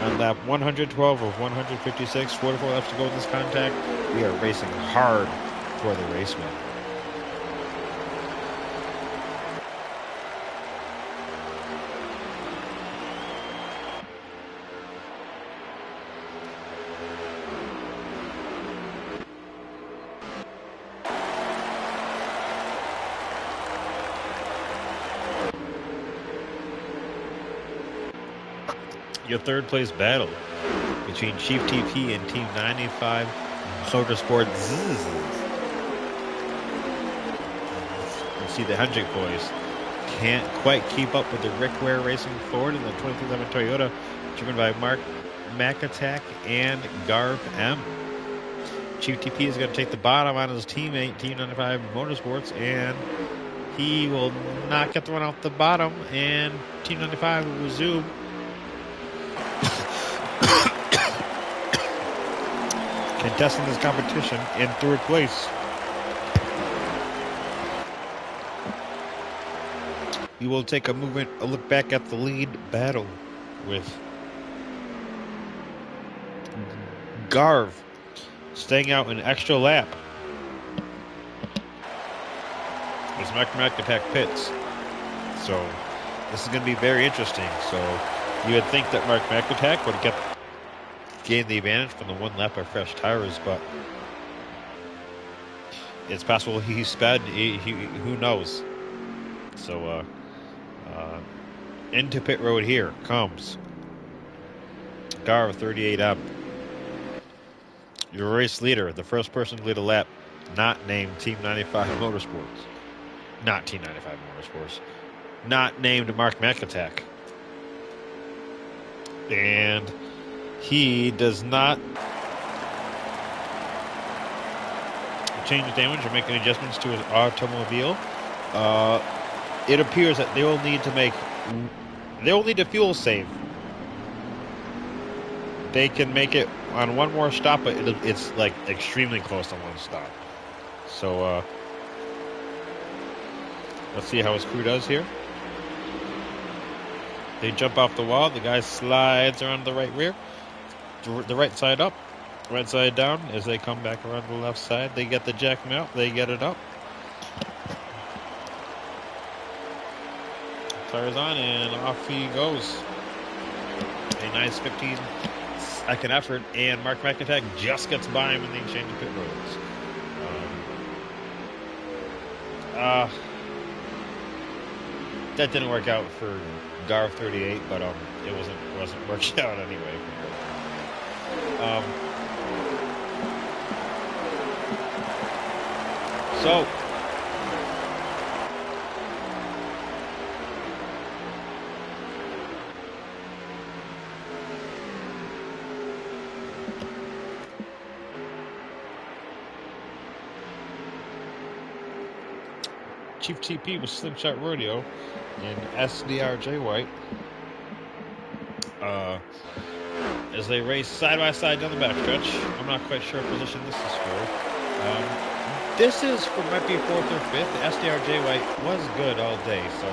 On lap 112 of 156, 44 laps to go in this contact. We are racing hard for the race win. Your third place battle between Chief TP and Team 95 Motorsports. You see the Hendrick boys can't quite keep up with the Rick Ware Racing Ford and the 2011 Toyota, driven by Mark McIntyre and Garv M. Chief TP is going to take the bottom on his teammate, Team 95 Motorsports, and he will not get the run off the bottom, and Team 95 will resume. Contesting this competition in third place. We will take a look back at the lead battle with Garv staying out an extra lap as Mark McIntyre pits. So this is going to be very interesting. So you would think that Mark McIntyre would have gained the advantage from the one lap of fresh tires, but it's possible he sped. Who knows? So into pit road here comes Gar 38M, your race leader, the first person to lead a lap, not named Team 95 Motorsports, not Team 95 Motorsports, not named Mark McIntyre, and he does not change the damage or make any adjustments to his automobile. It appears that they will need to fuel save. They can make it on one more stop, but it's like extremely close to one stop. So let's see how his crew does here. They jump off the wall. The guy slides around the right rear. The right side up, right side down. As they come back around the left side, they get the jack mount, they get it up. Tires on, and off he goes. A nice 15-second effort, and Mark McIntyre just gets by him in the exchange of pit roads. That didn't work out for Garv 38, but it wasn't working out anyway. So Chief TP with Slingshot Rodeo and SDRJ White as they race side by side down the backstretch. I'm not quite sure what position this is for. This is for might be 4th or 5th. The SDRJ White was good all day, so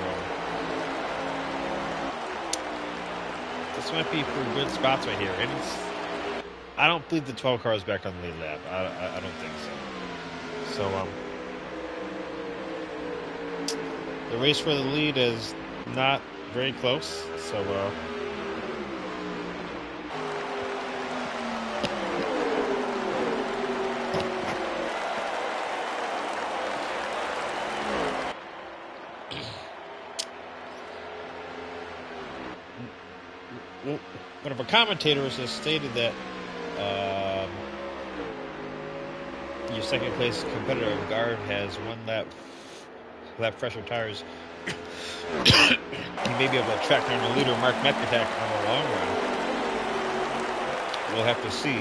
this might be for good spots right here. And I don't believe the 12 car is back on the lead lap. I don't think so. So the race for the lead is not very close. So one of our commentators has stated that your second place competitor Garb has 1 lap fresher tires. He may be able to track down the leader, Mark McIntyre, on the long run. We'll have to see.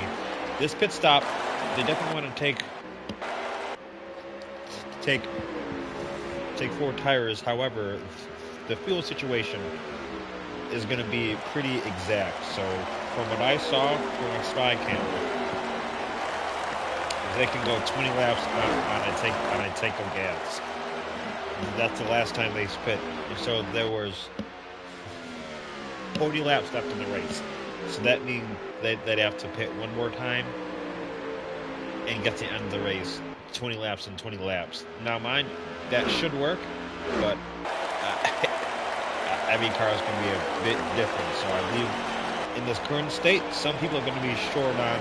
This pit stop, they definitely want to take 4 tires. However, the fuel situation is going to be pretty exact. So, from what I saw from a spy cam, they can go 20 laps on a tank of gas. That's the last time they spit. And so there was 40 laps left in the race. So that means they'd have to pit one more time and get to the end of the race. 20 laps and 20 laps. Now, mind, that should work, but every car is going to be a bit different. So I believe in this current state, some people are going to be short on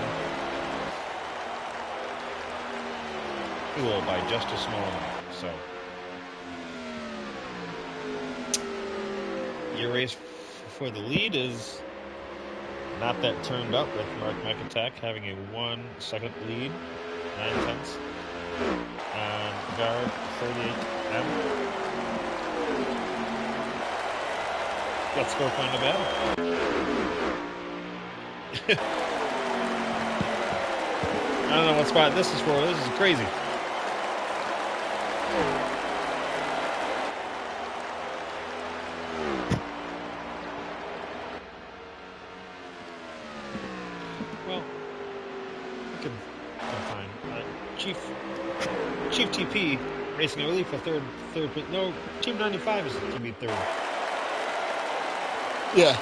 fuel by just a small amount. So your race for the lead is not that turned up, with Mark McIntyre having a 1 second lead, 9/10 on Garb 38M. Let's go find the battle. I don't know what spot this is for. This is crazy. Well, we can find Chief TP racing early for third. No, Team 95 is to be third. Yeah.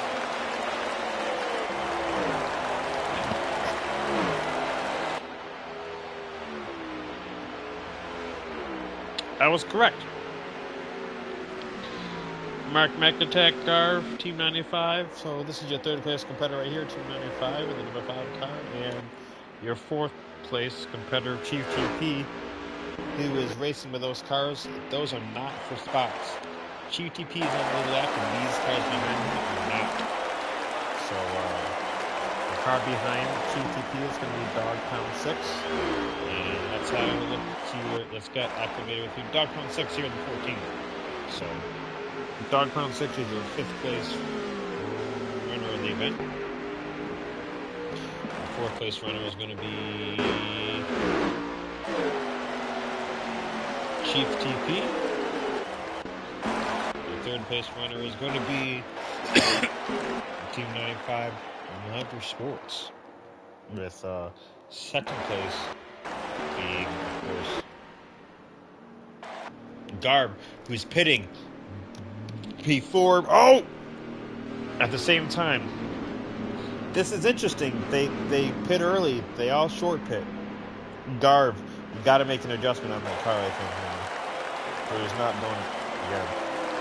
I was correct. Mark McIntyre, Garb, Team 95. So this is your third place competitor right here, Team 95, with the number 5 car. And your 4th place competitor, Chief TP, who is racing with those cars. Those are not for spots. Chief TP is on the left, and these cars behind him are not. So the car behind Chief TP is going to be Dog Pound 6. And that's how we look to let's get activated with you. Dog Pound 6 here in the 14th. So Dog Pound 6 is your 5th place runner in the event. The 4th place runner is going to be Chief TP. The 3rd place runner is going to be Team 95 Motorsports, with 2nd place being, of course, Garb, who's pitting before. Oh! At the same time. This is interesting. They pit early. They all short pit. Garb, you got to make an adjustment on that car, I think. So he's not doing it again.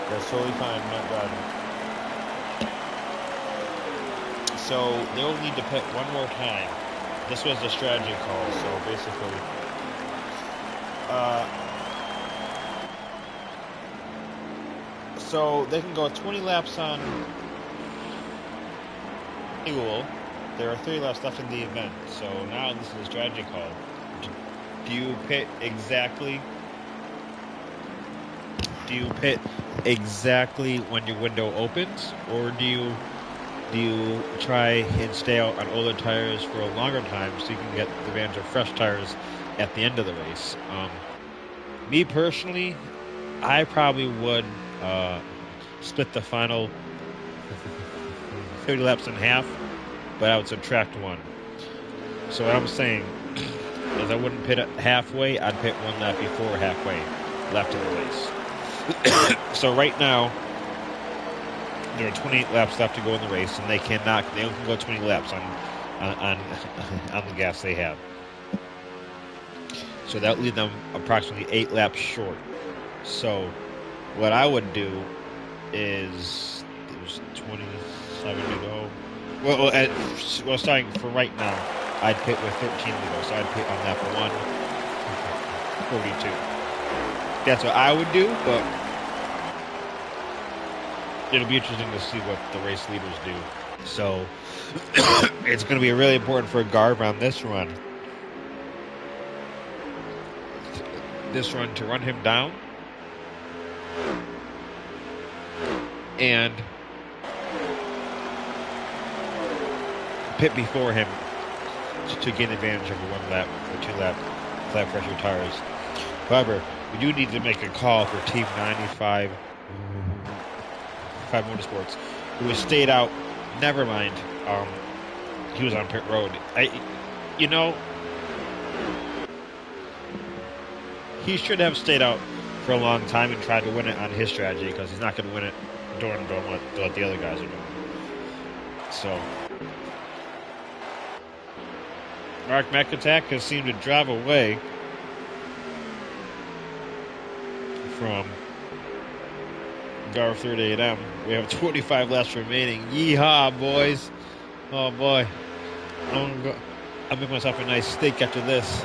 That's totally fine. Not driving. So they'll need to pit one more time. This was a strategy call. So basically, so they can go 20 laps on fuel. There are 30 laps left in the event. So now this is a strategy call. Do you pit exactly? Do you pit exactly when your window opens, or do you try and stay out on older tires for a longer time so you can get the advantage of fresh tires at the end of the race? Me personally, I probably would split the final 30 laps in half, but I would subtract 1. So what I'm saying is I wouldn't pit halfway, I'd pit 1 lap before halfway left in the race. So right now, there are 28 laps left to go in the race, and they only can go 20 laps on the gas they have. So that would leave them approximately 8 laps short. So what I would do is, there's 27 to go. Well, starting for right now, I'd pit with 13 to go, so I'd pit on lap 142. That's what I would do, but it'll be interesting to see what the race leaders do. So it's going to be really important for Garv on this run. To run him down and pit before him to gain advantage of a 1 lap or 2 lap flat pressure tires. However, we do need to make a call for Team 95 Motorsports, who has stayed out. Never mind. He was on pit road. He should have stayed out for a long time and tried to win it on his strategy, because he's not going to win it doing what the other guys are doing. So, Mark McAtack has seemed to drive away from Garv 38M. We have 25 laps remaining. Yeehaw, boys. Oh, boy. I'll make myself a nice steak after this.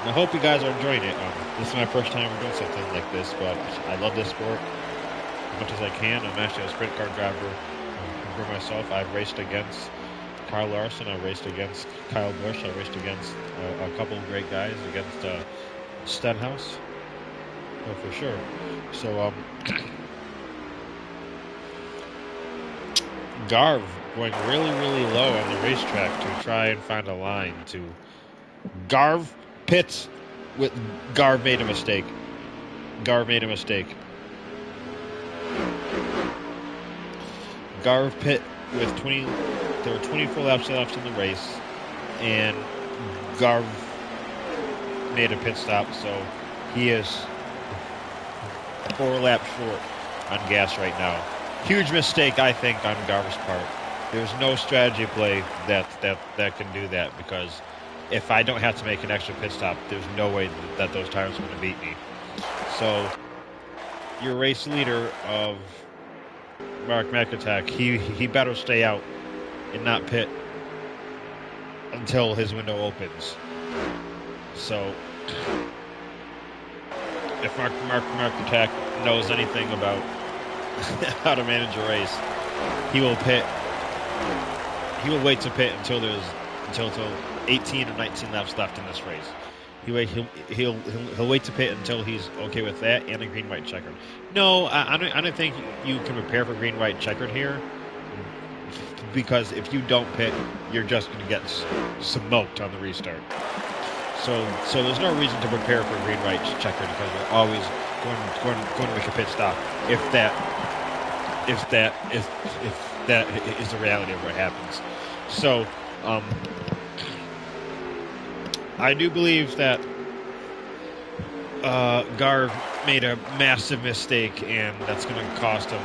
And I hope you guys are enjoying it. This is my first time doing something like this, but I love this sport as much as I can. I'm actually a sprint car driver for myself. I've raced against Kyle Larson. I raced against Kyle Busch. I raced against a couple of great guys, against Stenhouse. Oh, for sure. So, Garv going really, really low on the racetrack to try and find a line to Garv pits with Garv made a mistake. Garv pit with 20. There were 24 laps left in the race, and Garv made a pit stop, so he is 4 laps short on gas right now. Huge mistake, I think, on Garv's part. There's no strategy play that can do that, because if I don't have to make an extra pit stop, there's no way that those tires are going to beat me. So, your race leader of Mark McAtack, he better stay out and not pit until his window opens. So, if Mark McAtack knows anything about how to manage a race, he will pit. He will wait to pit until 18 or 19 laps left in this race. He'll wait to pit until he's okay with that and a green-white checkered. No, I don't think you can prepare for green-white checkered here, because if you don't pit, you're just going to get smoked on the restart. So there's no reason to prepare for green-white checkered, because you're always going to make a pit stop if that is the reality of what happens. So, I do believe that Garv made a massive mistake, and that's going to cost him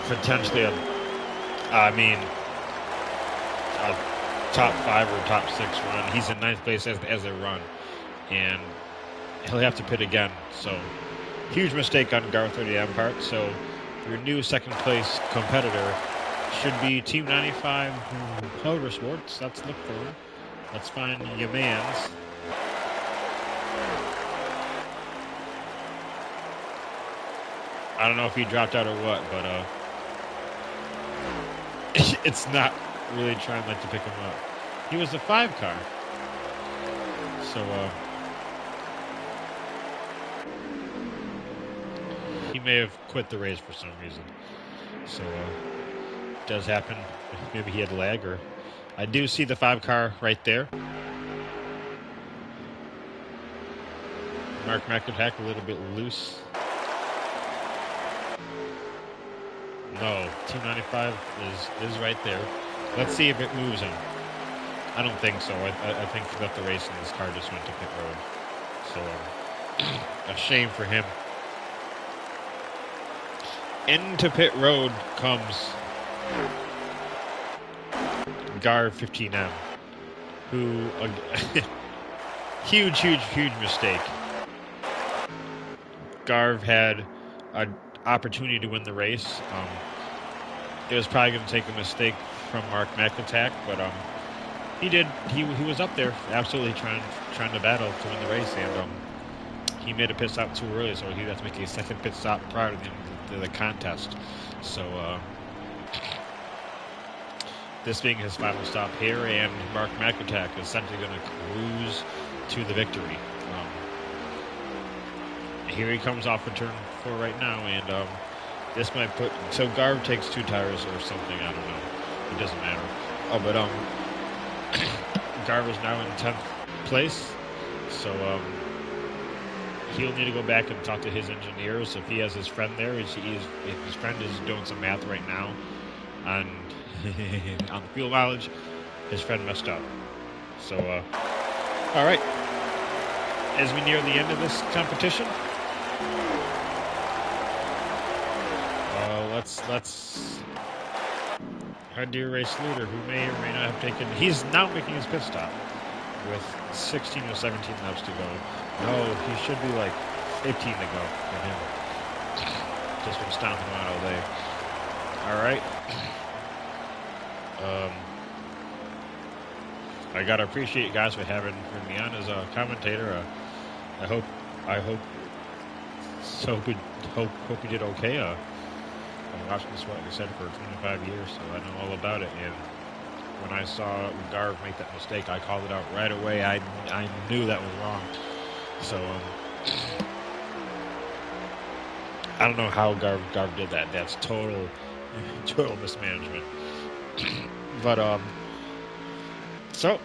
potentially a top 5 or top 6 run. He's in 9th place as a run, and he'll have to pit again. So, huge mistake on Garv 30M part. So, your new 2nd place competitor should be Team 95 Motorsports. Let's look for him. Let's find your mans. I don't know if he dropped out or what, but it's not really trying to pick him up. He was a 5 car. So he may have quit the race for some reason. So it does happen. Maybe he had lag, or I do see the 5 car right there. Mark McAtack a little bit loose. No, Team 95 is right there. Let's see if it moves him. I don't think so. I think he left the race and his car just went to pit road. So, a shame for him. Into pit road comes Garv 15M, who huge mistake. Garv had an opportunity to win the race. It was probably going to take a mistake from Mark McAtack, but he did. He was up there, absolutely trying to battle to win the race, and he made a pit stop too early, so he had to make a 2nd pit stop prior to the contest. So this being his final stop here, and Mark McIntyre is essentially going to cruise to the victory. Here he comes off of turn 4 right now, and this might put... So Garv takes 2 tires or something, I don't know. It doesn't matter. Oh, but Garv is now in 10th place, so he'll need to go back and talk to his engineers. If he has his friend there, if his friend is doing some math right now on the fuel mileage, his friend messed up. So, all right. As we near the end of this competition, let's head to your race leader, who may or may not have taken... He's now making his pit stop with 16 or 17 laps to go. No, he should be like 15 to go for him. Just been stomping around all day. All right. I gotta appreciate you guys for having me on as a commentator. I hope you did okay. I've been watching this, like I said, for 25 years, so I know all about it. And when I saw Garv make that mistake, I called it out right away. I knew that was wrong. So I don't know how Garv did that. That's total mismanagement. But so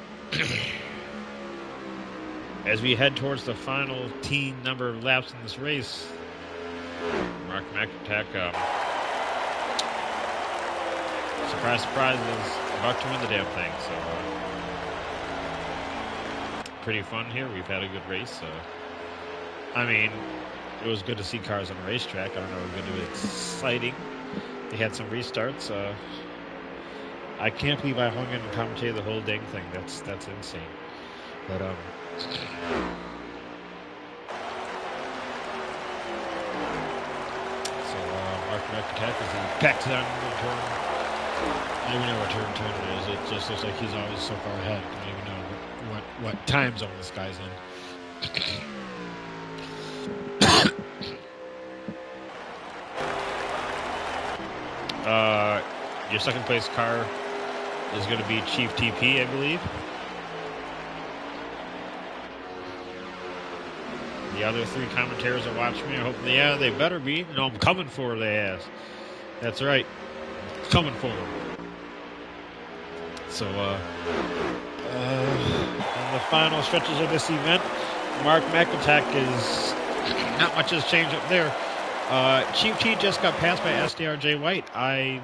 as we head towards the final team number of laps in this race, Mark McIntyre, surprise, surprise, is about to win the damn thing. So pretty fun here. We've had a good race. I mean, it was good to see cars on the racetrack. I don't know if we're going to do exciting. They had some restarts. I can't believe I hung in and commentated the whole dang thing. That's insane. But so Mark McIntyre, as he packs down the turn. I don't even know what turn it is. It just looks like he's always so far ahead. I don't even know what time zone this guy's in. Your second place car is going to be Chief TP, I believe. The other 3 commentators are watching me. I hope they better be. No, I'm coming for their ass. That's right. Coming for them. So, in the final stretches of this event, Mark McIntyre is... Not much has changed up there. Chief T just got passed by SDRJ White. I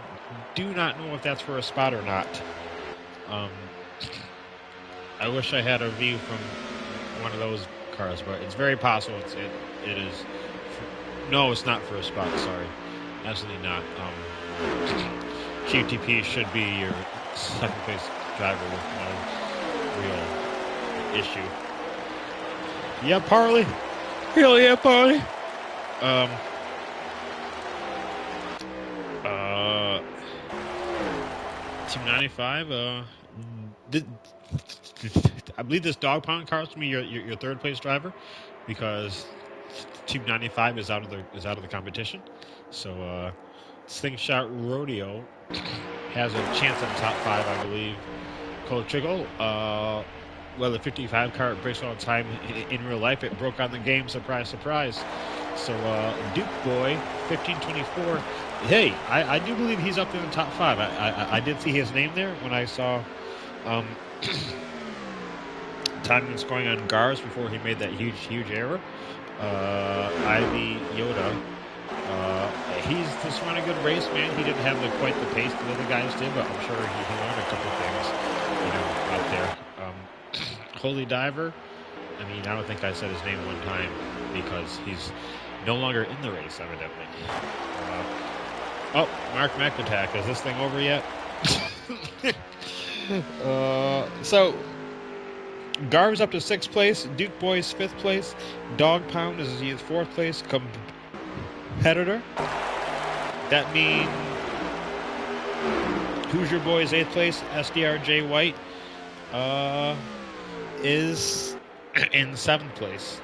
do not know if that's for a spot or not. I wish I had a view from one of those cars, but it's very possible it is. No, it's not for a spot. Sorry, absolutely not. Chief TP should be your second place driver with no real issue. Yeah, Parley. Hell yeah, Parley. 295. I believe this dog pound car is to be your third place driver, because Team 95 is out of the competition. So Slingshot Rodeo has a chance at the top 5, I believe. Cole Triggle, well, the 55 car breaks all the time in real life. It broke on the game. Surprise, surprise. So Duke Boy 1524. Hey, I do believe he's up in the top 5. I did see his name there when I saw timing and scoring on Gars before he made that huge error. Ivy Yoda, he's just run a good race, man. He didn't have quite the pace the other guys did, but I'm sure he learned a couple things, out there. Holy Diver, I mean, I don't think I said his name one time because he's no longer in the race, evidently. Mark McIntyre, is this thing over yet? So Garv's up to 6th place. Duke Boy's 5th place. Dog Pound is his 4th place competitor. That means Hoosier Boy's 8th place. SDRJ White is in 7th place.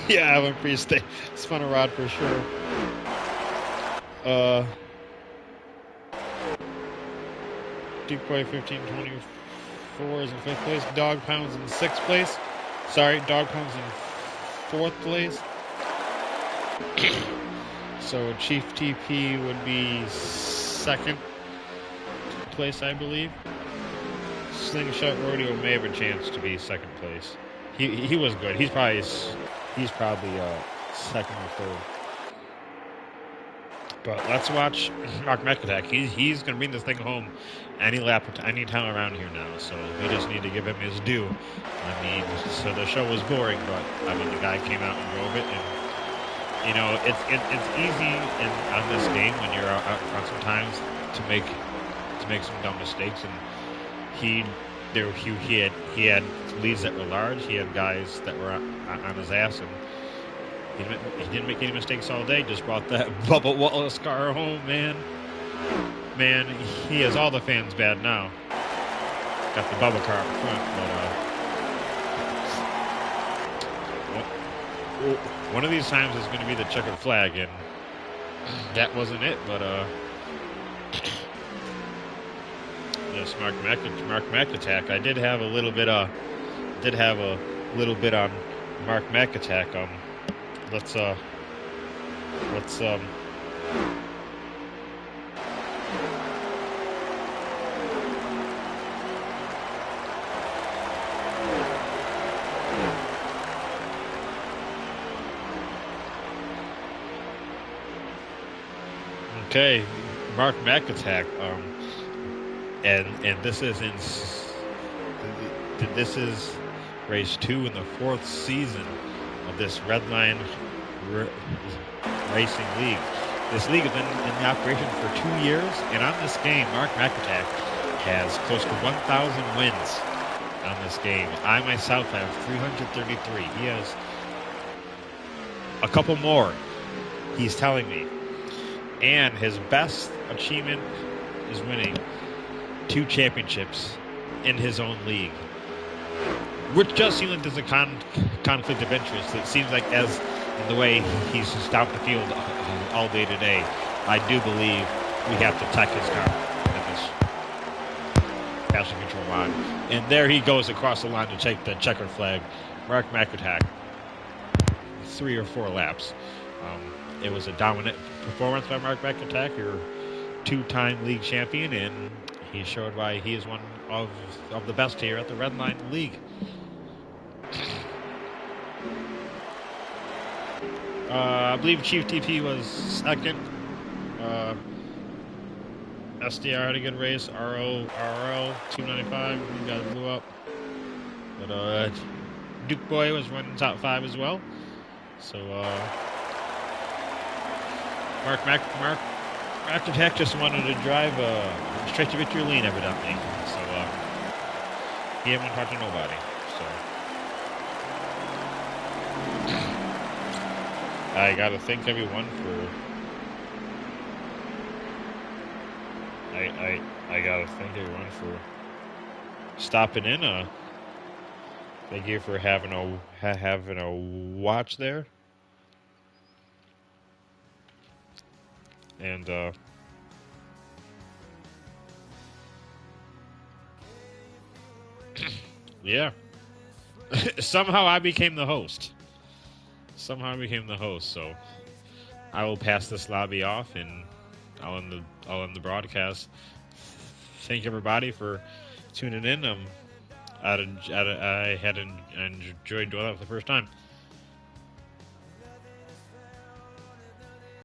Yeah, I went free stay. Spun a rod for sure. Duke Boy 1524 is in 5th place. Dog Pounds in 6th place. Sorry, Dog Pounds in 4th place. So Chief TP would be 2nd place, I believe. Slingshot Rodeo may have a chance to be 2nd place. He was good. He's probably 2nd or 3rd. But let's watch Mark McIntyre. He's going to bring this thing home any time around here now. So we just need to give him his due. I mean, so the show was boring, but I mean the guy came out and drove it, and you know it's easy on this game when you're out front sometimes to make some dumb mistakes. And he had leads that were large. He had guys that were on his ass, and he didn't make any mistakes all day. Just brought that Bubba Wallace car home, man. Man, he has all the fans bad now. Got the Bubba car up front, but one of these times is going to be the checkered flag, and that wasn't it. But yes, Mark McAttack. I did have a little bit on Mark McAttack. Let's okay, Mark McAttack, and this is race 2 in the 4th season of this Redline Racing League. This league has been in operation for 2 years, and on this game, Mark McIntyre has close to 1,000 wins on this game. I myself have 333. He has a couple more, he's telling me. And his best achievement is winning 2 championships in his own league, which does seem like there's a conflict of interest. It seems like as in the way he's stopped the field all day today, I do believe we have to tech his car in this passenger control line. And there he goes across the line to take the checkered flag. Mark McIntyre, 3 or 4 laps. It was a dominant performance by Mark McIntyre, your 2-time league champion, and he showed why he is one of the best here at the Redline League. I believe Chief TP was 2nd. SDR had a good race. RL 295. You guys blew up. But Duke Boy was running top 5 as well. So Mark McIntyre just wanted to drive straight to victory lane, evidently. So he haven't talked to nobody. So I gotta thank everyone for. I gotta thank everyone for stopping in. Thank you for having a watch there. And yeah. Somehow I became the host. So I will pass this lobby off, and I'll end the broadcast. Thank everybody for tuning in. I had enjoyed doing that for the first time.